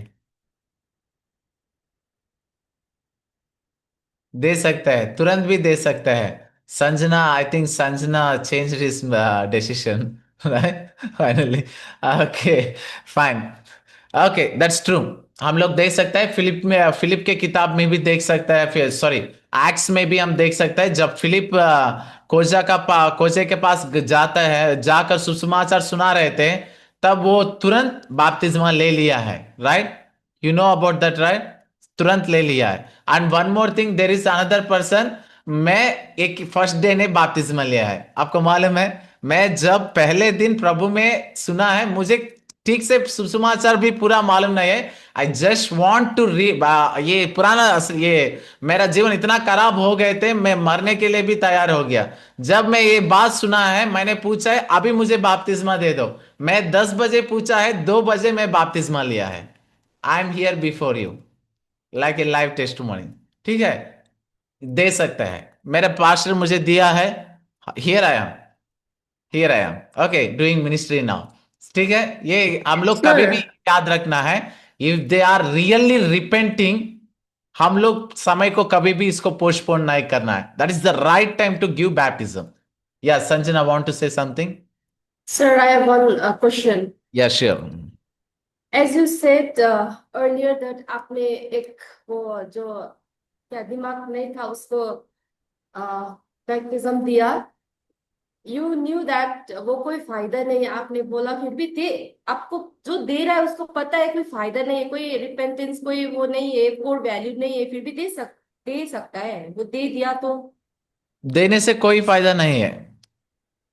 दे सकता है, तुरंत भी दे सकता है। Sanjana, I think Sanjana change his decision, right, finally. Okay, fine, okay, that's true. हम लोग देख सकते हैं, फिलिप में, फिलिप के किताब में भी देख सकता है, फिर सॉरी एक्ट्स में भी हम देख सकते हैं, जब फिलिप कोजे के पास जाता है, जाकर सुसमाचार सुना रहे थे, तब वो तुरंत बपतिस्मा ले लिया है, right? You know about that, right? तुरंत ले लिया है। And one more thing, there is another person, मैं एक फर्स्ट डे ने बपतिस्मा लिया है, आपको मालूम है? मैं जब पहले दिन प्रभु में सुना है, मुझे ठीक से सुसमाचार भी पूरा मालूम नहीं है। आई जस्ट वॉन्ट टू री, ये पुराना, ये मेरा जीवन इतना खराब हो गए थे, मैं मरने के लिए भी तैयार हो गया। जब मैं ये बात सुना है, मैंने पूछा है अभी मुझे बपतिस्मा दे दो। मैं 10 बजे पूछा है, 2 बजे मैं बपतिस्मा लिया है। I am here before you, like a live testimony. ठीक है, दे सकता है, मेरा पास्टर मुझे दिया है। Here I am, here I am, okay, doing ministry now. ठीक है, ये हम लोग कभी भी Sure. याद रखना है, if they are really repenting, हम लोग समय को कभी भी इसको पोस्टपोन नहीं करना है। That is the right time to give baptism. Yeah Sanjana want to say something? Sir, I have one question. Yeah sure. As you said earlier that आपने एक वो जो क्या दिमाग नहीं था उसको बैप्टिज्म दिया। You knew that वो कोई फायदा नहीं है, आपने बोला फिर भी दे। आपको जो दे रहा है उसको पता है कोई फायदा नहीं है, कोई रिपेंटेंस, कोई वो नहीं है, कोई वैल्यू नहीं है, फिर भी दे सकता है, वो दे दिया तो। देने से कोई फायदा नहीं है।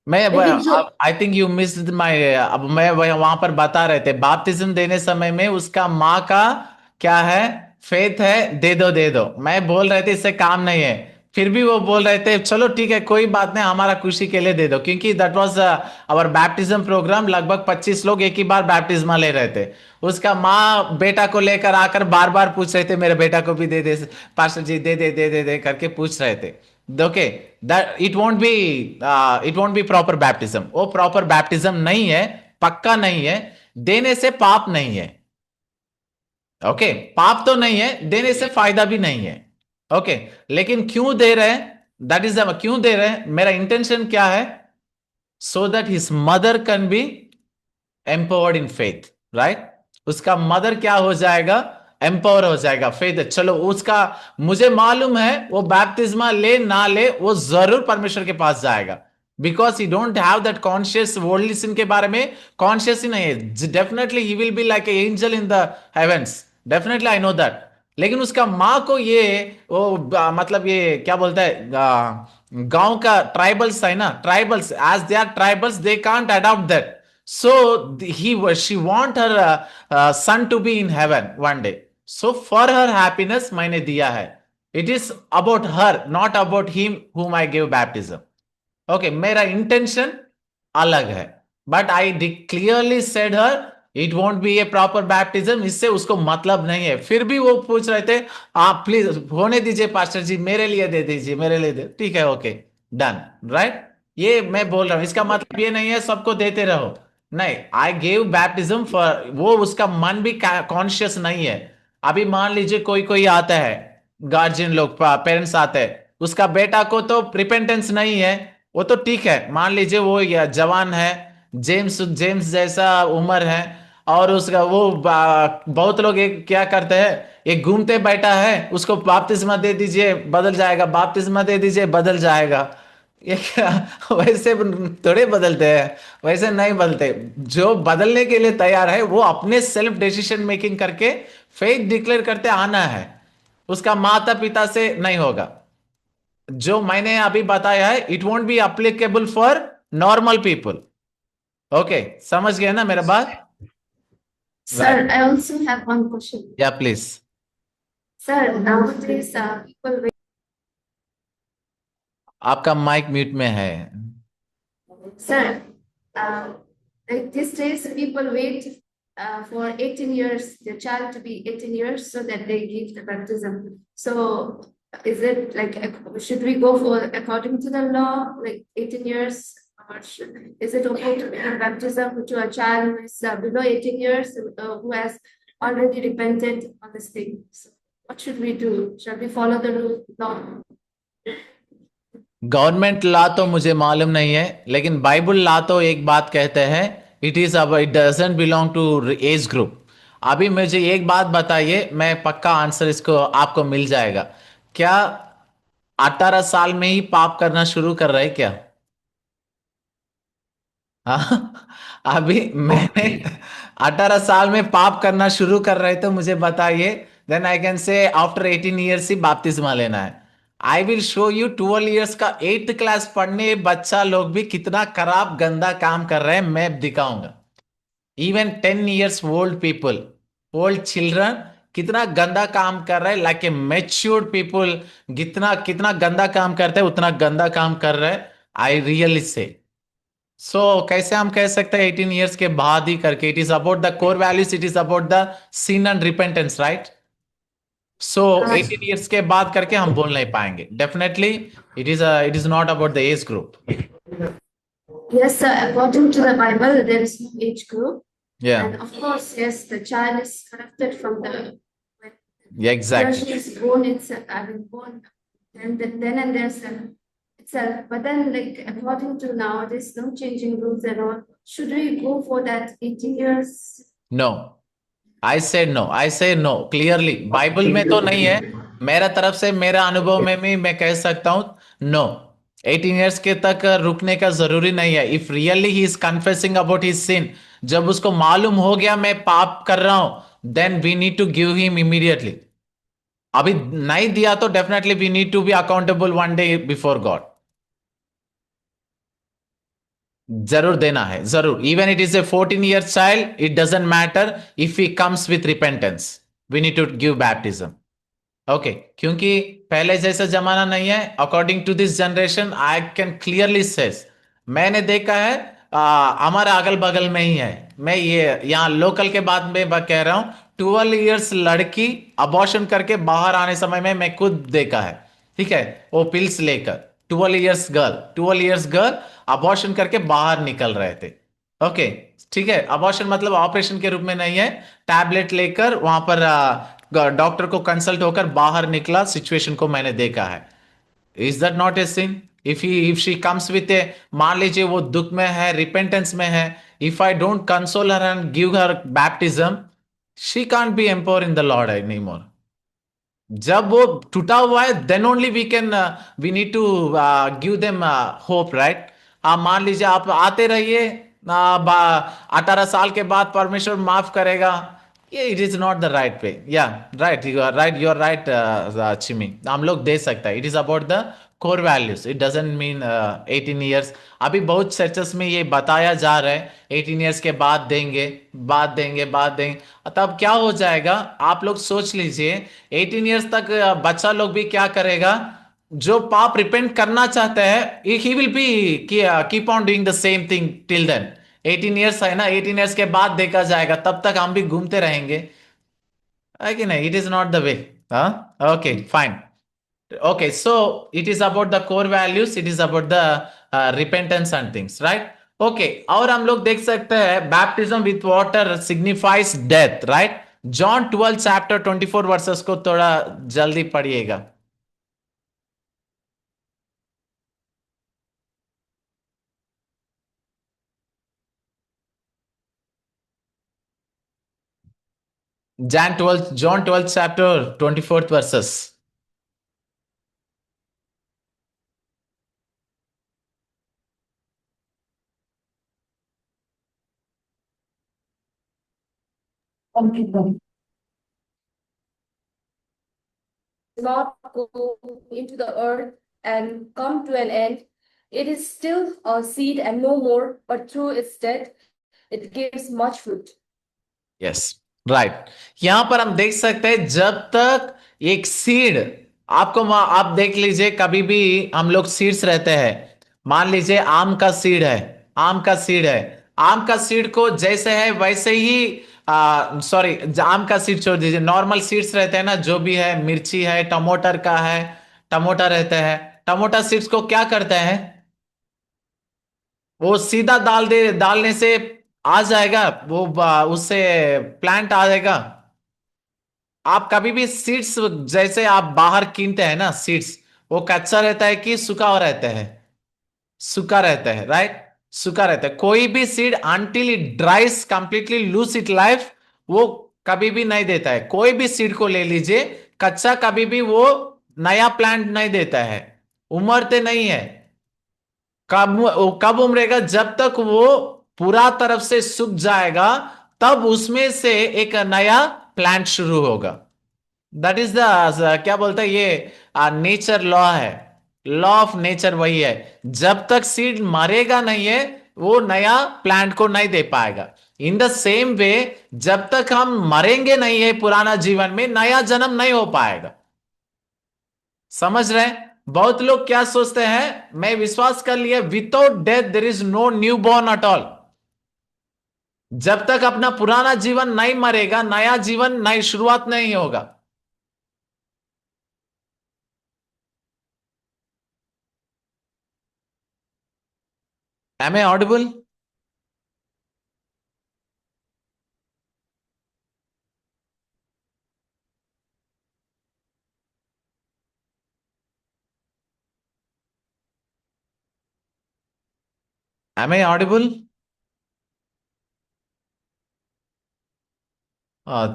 मैं, लेकिन जो, आई थिंक यू मिस्ड माय, अब मैं वहां पर बता रहे थे, बाप्तिज्म देने समय में उसका माँ का क्या है, फेथ है, दे दो दे दो। मैं बोल रहे थे इससे काम नहीं है, फिर भी वो बोल रहे थे चलो ठीक है कोई बात नहीं, हमारा खुशी के लिए दे दो, क्योंकि that was our baptism program. लगभग 25 लोग एक ही बार बैप्टिज्मा ले रहे थे। उसका माँ बेटा को लेकर आकर बार बार पूछ रहे थे, मेरे बेटा को भी दे दे पास्टर जी, दे दे दे दे दे करके पूछ रहे थे। Okay, that it won't be proper baptism, वो प्रॉपर बैप्टिज्म नहीं है, पक्का नहीं है, देने से पाप नहीं है। ओके, पाप तो नहीं है, देने से फायदा भी नहीं है। ओके, लेकिन क्यों दे रहे हैं, दैट इज क्यों दे रहे हैं, मेरा इंटेंशन क्या है, so that his mother can be empowered in faith, right. उसका मदर क्या हो जाएगा, एम्पावर हो जाएगा फेथ। चलो उसका, मुझे मालूम है वो बैप्तिस्मा ले ना ले वो जरूर परमेश्वर के पास जाएगा, because he don't have that conscious, worldly sin के बारे में कॉन्शियस ही नहीं है। Definitely he will be like a angel in the heavens, definitely I know that. लेकिन उसका माँ को ये, वो मतलब ये क्या बोलता है, गांव का ट्राइबल्स है ना, tribals as they are tribals they can't adopt that, so she want her son to be in heaven one day, so for her happiness मैंने दिया है। it is about her, not about him whom I gave baptism। okay, मेरा intention अलग है, but I clearly said her it won't B a proper baptism, इससे उसको मतलब नहीं है। फिर भी वो पूछ रहे थे, आप प्लीज होने दीजिए पास्टर जी, मेरे लिए दे दीजिए, मेरे लिए दे, ठीक है, ओके, डन, राइट। ये मैं बोल रहा हूं, इसका मतलब ये नहीं है सबको देते रहो, नहीं। आई गेव बैप्टिज्म फॉर, वो उसका मन भी कॉन्शियस नहीं है। अभी मान लीजिए कोई कोई आता है, गार्जियन लोग, पेरेंट्स आते हैं, उसका बेटा को तो रिपेंटेंस नहीं है, वो तो ठीक है, मान लीजिए वो या जवान है, जेम्स जेम्स जैसा उम्र है, और उसका वो बहुत लोग एक क्या करते हैं, एक घूमते बैठा है, उसको बपतिस्मा दे दीजिए बदल जाएगा, बपतिस्मा दे दीजिए बदल जाएगा। ये क्या, वैसे थोड़े बदलते हैं, वैसे नहीं बदलते। जो बदलने के लिए तैयार है वो अपने सेल्फ डिसीजन मेकिंग करके फेथ डिक्लेयर करते आना है, उसका माता पिता से नहीं होगा। जो मैंने अभी बताया है it won't B applicable for normal people. Okay, समझ गए ना मेरा बात, Sir, right. I also have one question. या please. Sir, nowadays people wait. आपका माइक म्यूट में है। Sir, like these days people wait for 18 years, their child to be 18 years so that they give the baptism. So is it like, should we go for according to the law, like 18 years, or is it okay to give baptism to a child who is below 18 years, who has already repented on this thing? So what should we do? Shall we follow the law? Government law तो मुझे मालूम नहीं है, लेकिन Bible law तो एक बात कहते हैं, इट इज अब it doesn't belong to age group. अभी मुझे एक बात बताइए, मैं पक्का आंसर इसको आपको मिल जाएगा। क्या 18 साल में ही पाप करना शुरू कर रहे हैं क्या? हाँ, अभी मैंने 18 साल में पाप करना शुरू कर रहे तो मुझे बताइए, then I can say after 18 years ही बपतिस्मा लेना है। I will show you 12 years का 8th क्लास पढ़ने बच्चा लोग भी कितना खराब गंदा काम कर रहे हैं, मैं दिखाऊंगा। Even 10 years old people, old children कितना गंदा काम कर रहे हैं, लाइक ए मेच्योर्ड पीपल कितना कितना गंदा काम करते हैं, उतना गंदा काम कर रहे हैं। आई रियली से, सो कैसे हम कह सकते हैं 18 ईयर्स के बाद ही करके, it is about the core values, it is about the sin and repentance, right. So 18 years के बाद करके हम बोल नहीं पाएंगे, definitely it is not about the age group. Yes, sir. According to the Bible, there is no age group. या, And of course, yes, the child is corrupted from the when he or exactly. she is born itself, I mean born, then and there itself. But then, like according to now, there's no changing rules and all. Should we go for that 18 years? No, आई से no clearly, Bible में तो नहीं है, मेरा तरफ से मेरा अनुभव में भी मैं कह सकता हूं, नो, 18 ईयर्स के तक रुकने का जरूरी नहीं है। If really he is confessing about his sin, जब उसको मालूम हो गया मैं पाप कर रहा हूं, then we need to give him immediately. अभी नहीं दिया तो definitely we need to be accountable one day before God. जरूर देना है, जरूर। Even it is a 14 year child, it doesn't matter, if he comes with repentance we need to give baptism. Okay, क्योंकि पहले जैसा जमाना नहीं है। According to this generation I can clearly says, मैंने देखा है, हमारा अगल बगल में ही है, मैं ये यहाँ लोकल के बाद में कह रहा हूं, 12 ईयर्स लड़की अबॉर्शन करके बाहर आने समय में मैं खुद देखा है। ठीक है, वो पिल्स लेकर 12 इयर्स गर्ल अबॉर्शन करके बाहर निकल रहे थे। ओके, ठीक है, अबॉर्शन मतलब ऑपरेशन के रूप में नहीं है, टैबलेट लेकर वहां पर डॉक्टर को कंसल्ट होकर बाहर निकला सिचुएशन को मैंने देखा है। Is that not a sin? If she comes with a, मान लीजिए वो दुख में है, रिपेंटेंस में है, if I don't console her and give her baptism, she can't be empower in the Lord any more. जब वो टूटा हुआ है, then only we need to give them hope, right? आप मान लीजिए आप आते रहिए, 18 साल के बाद परमेश्वर माफ करेगा, ये it is not the right way. या राइट, यू आर राइट चिमी, हम लोग दे सकते हैं। It is about the core values, it doesn't mean 18 years. अभी बहुत चर्चेस में ये बताया जा रहा है 18 ईयर्स के बाद देंगे, बाद देंगे, तब क्या हो जाएगा आप लोग सोच लीजिए। 18 ईयर्स तक बच्चा लोग भी क्या करेगा, जो पाप रिपेंट करना चाहता है he will be keep on doing the same thing till then. 18 years है ना, 18 ईयर्स के बाद देखा जाएगा, तब तक हम भी घूमते रहेंगे, है कि नहीं? It is not the way. हाँ, okay fine. Okay, so it is about the core values, it is about the repentance and things, right? Okay, और हम लोग देख सकते हैं baptism with water signifies death, right? John 12 chapter 24 verses को थोड़ा जल्दी पढ़िएगा। John 12 chapter 24th verses. Not go into the earth and come to an end. It is still a seed and no more, but through its death, it gives much fruit. Yes, right. यहां पर हम देख सकते हैं जब तक एक seed आपको, आप देख लीजिए, कभी भी हम लोग सीड्स रहते हैं, मान लीजिए आम का सीड है, आम का सीड है, आम का सीड को जैसे है वैसे ही, सॉरी, आम का सीड छोड़ दीजिए, नॉर्मल सीड्स रहते हैं ना, जो भी है, मिर्ची है, टमाटर का है, टमाटर रहते हैं, टमाटर सीड्स को क्या करते हैं, वो सीधा डालने से आ जाएगा, वो उससे प्लांट आ जाएगा। आप कभी भी सीड्स जैसे आप बाहर कीनते हैं ना, सीड्स वो कच्चा रहता है कि सूखा हो रहता है? सूखा रहता है, राइट? सूखा रहता है। कोई भी seed until it ड्राइज completely lose it life, वो कभी भी नहीं देता है। कोई भी सीड को ले लीजिए, कच्चा कभी भी वो नया प्लांट नहीं देता है, उमरते नहीं है। कब उमरेगा? जब तक वो पूरा तरफ से सूख जाएगा, तब उसमें से एक नया प्लांट शुरू होगा। दैट इज द, क्या बोलते हैं ये, नेचर लॉ है, लॉ ऑफ नेचर वही है। जब तक सीड मरेगा नहीं है, वो नया प्लांट को नहीं दे पाएगा। इन द सेम वे, जब तक हम मरेंगे नहीं है पुराना जीवन में, नया जन्म नहीं हो पाएगा। समझ रहे हैं? बहुत लोग क्या सोचते हैं, मैं विश्वास कर लिया, without death there is no new born at all. जब तक अपना पुराना जीवन नहीं मरेगा, नया जीवन नई शुरुआत नहीं होगा। Am I audible? Am I audible?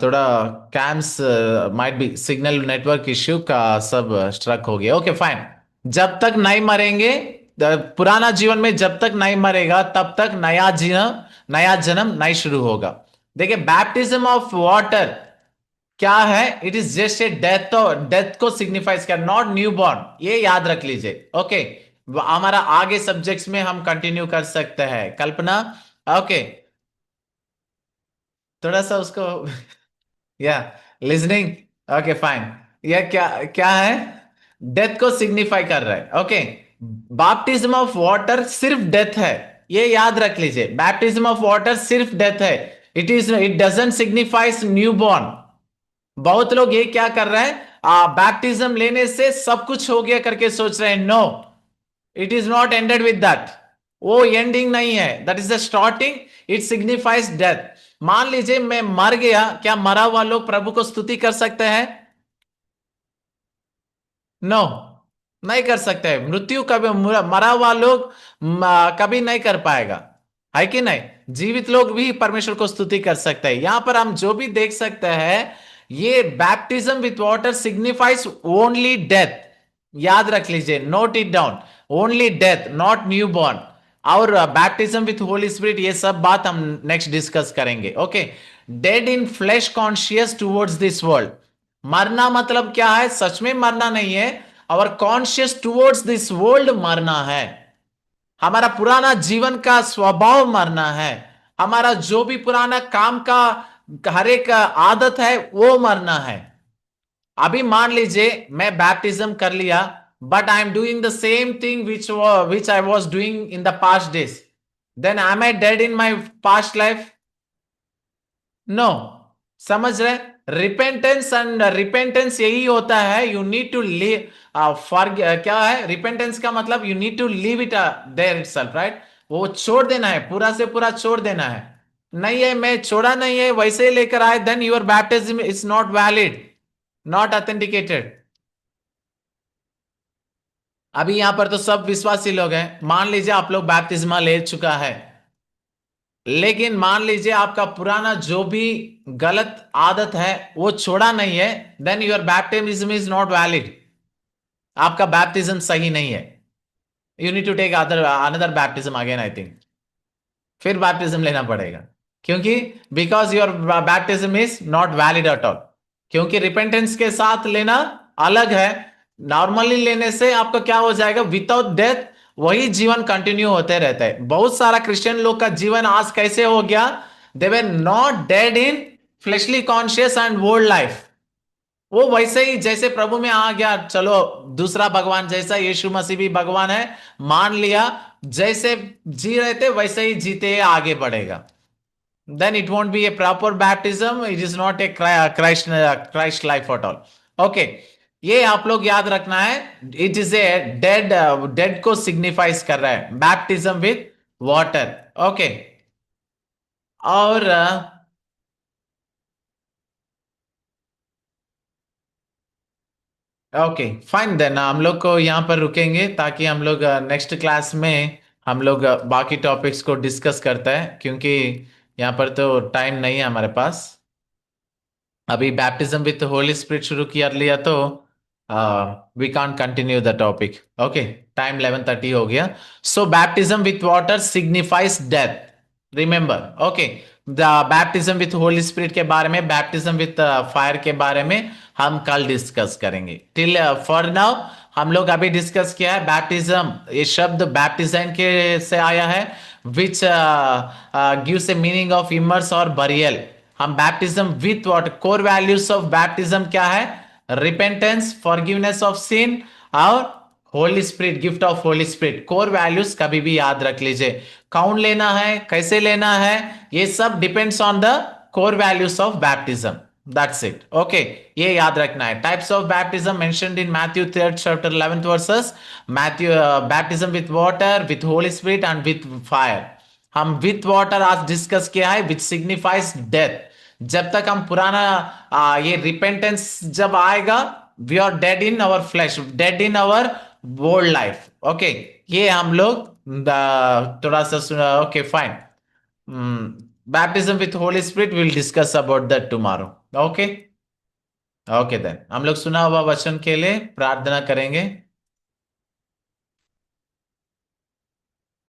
थोड़ा camps might be signal network issue का सब स्ट्रक हो गया। Okay fine. जब तक नहीं मरेंगे, पुराना जीवन में जब तक नहीं मरेगा, तब तक नया जन्म नहीं शुरू होगा। देखिए, बैप्टिज्म ऑफ वाटर क्या है? It is just a death, death को सिग्निफाइज कर, नॉट न्यू बॉर्न, ये याद रख लीजिए। ओके, हमारा आगे सब्जेक्ट्स में हम कंटिन्यू कर सकते हैं। कल्पना, ओके, थोड़ा सा उसको या लिसनिंग, ओके फाइन। यह क्या क्या है? डेथ को सिग्निफाई कर रहा है। ओके, बैप्टिज्म ऑफ वाटर सिर्फ डेथ है, ये याद रख लीजिए। बैप्टिज्म ऑफ वाटर सिर्फ डेथ है, it doesn't signifies new born. बहुत लोग ये क्या कर रहे हैं, बैप्टिज्म लेने से सब कुछ हो गया करके सोच रहे हैं। No, it is not ended with that. वो एंडिंग नहीं है, that is the starting. It signifies death. मान लीजिए मैं मर गया, क्या मरा हुआ लोग प्रभु को स्तुति कर सकते हैं? नो, नहीं कर सकते। मृत्यु कभी, मरा हुआ लोग कभी नहीं कर पाएगा, है कि नहीं? जीवित लोग भी परमेश्वर को स्तुति कर सकते हैं। यहां पर हम जो भी देख सकते हैं, ये baptism with water signifies only death. याद रख लीजिए, note it down. Only death, not new born. और बैप्टिज्म विथ होली स्पिरिट, ये सब बात हम नेक्स्ट डिस्कस करेंगे। Okay. Dead in flash conscious towards this world. मरना मतलब क्या है? सच में मरना नहीं है, और कॉन्शियस टुवर्ड्स दिस वर्ल्ड मरना है। हमारा पुराना जीवन का स्वभाव मरना है। हमारा जो भी पुराना काम का हर एक आदत है वो मरना है। अभी मान लीजिए मैं बैप्टिज्म कर लिया, but I am doing the same thing which I was doing in the past days, then I am I dead in my past life? No. समझ रहे? रिपेंटेंस, एंड रिपेंटेंस यही होता है, you need to leave for, क्या है repentance का मतलब? You need to leave it there itself, right? वो छोड़ देना है, पूरा से पूरा छोड़ देना है। नहीं है, मैं छोड़ा नहीं है, वैसे ही लेकर आए, then your baptism is not valid, not authenticated. अभी यहां पर तो सब विश्वासी लोग हैं, मान लीजिए आप लोग बैप्तिस्मा ले चुका है, लेकिन मान लीजिए आपका पुराना जो भी गलत आदत है वो छोड़ा नहीं है, then your baptism is not valid. आपका बैप्टिज्म सही नहीं है। You need to take other another baptism again, I think. फिर बैप्टिज्म लेना पड़ेगा, क्योंकि because your baptism is not valid at all. क्योंकि रिपेंटेंस के साथ लेना अलग है। नॉर्मली लेने से आपका क्या हो जाएगा? विदाउट डेथ वही जीवन कंटिन्यू होते रहता है। बहुत सारा क्रिश्चियन लोग का जीवन आज कैसे हो गया? They were not dead in fleshly conscious and world life. वो वैसे ही जैसे प्रभु में आ गया, चलो दूसरा भगवान जैसा यीशु मसीह भी भगवान है, मान लिया, जैसे जी रहे थे वैसे ही जीते आगे बढ़ेगा। then it won't be a proper baptism, it is not a Christ life at all. Okay, ये आप लोग याद रखना है। It is a dead, dead को सिग्निफाइज कर रहा है बैप्टिज्म विथ वाटर। ओके। और ओके फाइन, देन हम लोग को यहाँ पर रुकेंगे ताकि हम लोग नेक्स्ट क्लास में हम लोग बाकी टॉपिक्स को डिस्कस करते हैं, क्योंकि यहाँ पर तो टाइम नहीं है हमारे पास। अभी बैप्टिज्म विथ होली स्पिरिट शुरू किया लिया तो we can't continue the topic. Okay, time 11:30 हो गया। So baptism with water signifies death, remember. Okay, the baptism with Holi spirit के बारे में, बैप्टिज्म विथ फायर के बारे में हम कल डिस्कस करेंगे। टिल फॉर नाउ हम लोग अभी डिस्कस किया है बैप्टिज्म। ये शब्द बैप्टिज्म के से आया है, which gives a meaning of immerse और बरियल। हम baptism with what, core values of baptism क्या है? रिपेंटेंस, फॉरगिवनेस ऑफ सिन और Holi spirit, gift of Holy spirit. Core values कभी भी याद रख लीजिए। कौन लेना है, कैसे लेना है, ये सब depends on the core values of baptism. That's it. Okay, ये याद रखना है। Types of baptism mentioned in Matthew 3rd chapter 11th verses। Matthew baptism with water, with Holi spirit and with fire. हम विथ वाटर आज discuss किया है, विच signifies death. जब तक हम पुराना ये रिपेंटेंस जब आएगा, we are dead in our flesh, dead in our world life. Okay, ये हम लोग थोड़ा सा सुना। Okay fine, baptism with Holi spirit will discuss about that tomorrow. Okay, okay then हम लोग सुना हुआ वचन के लिए प्रार्थना करेंगे।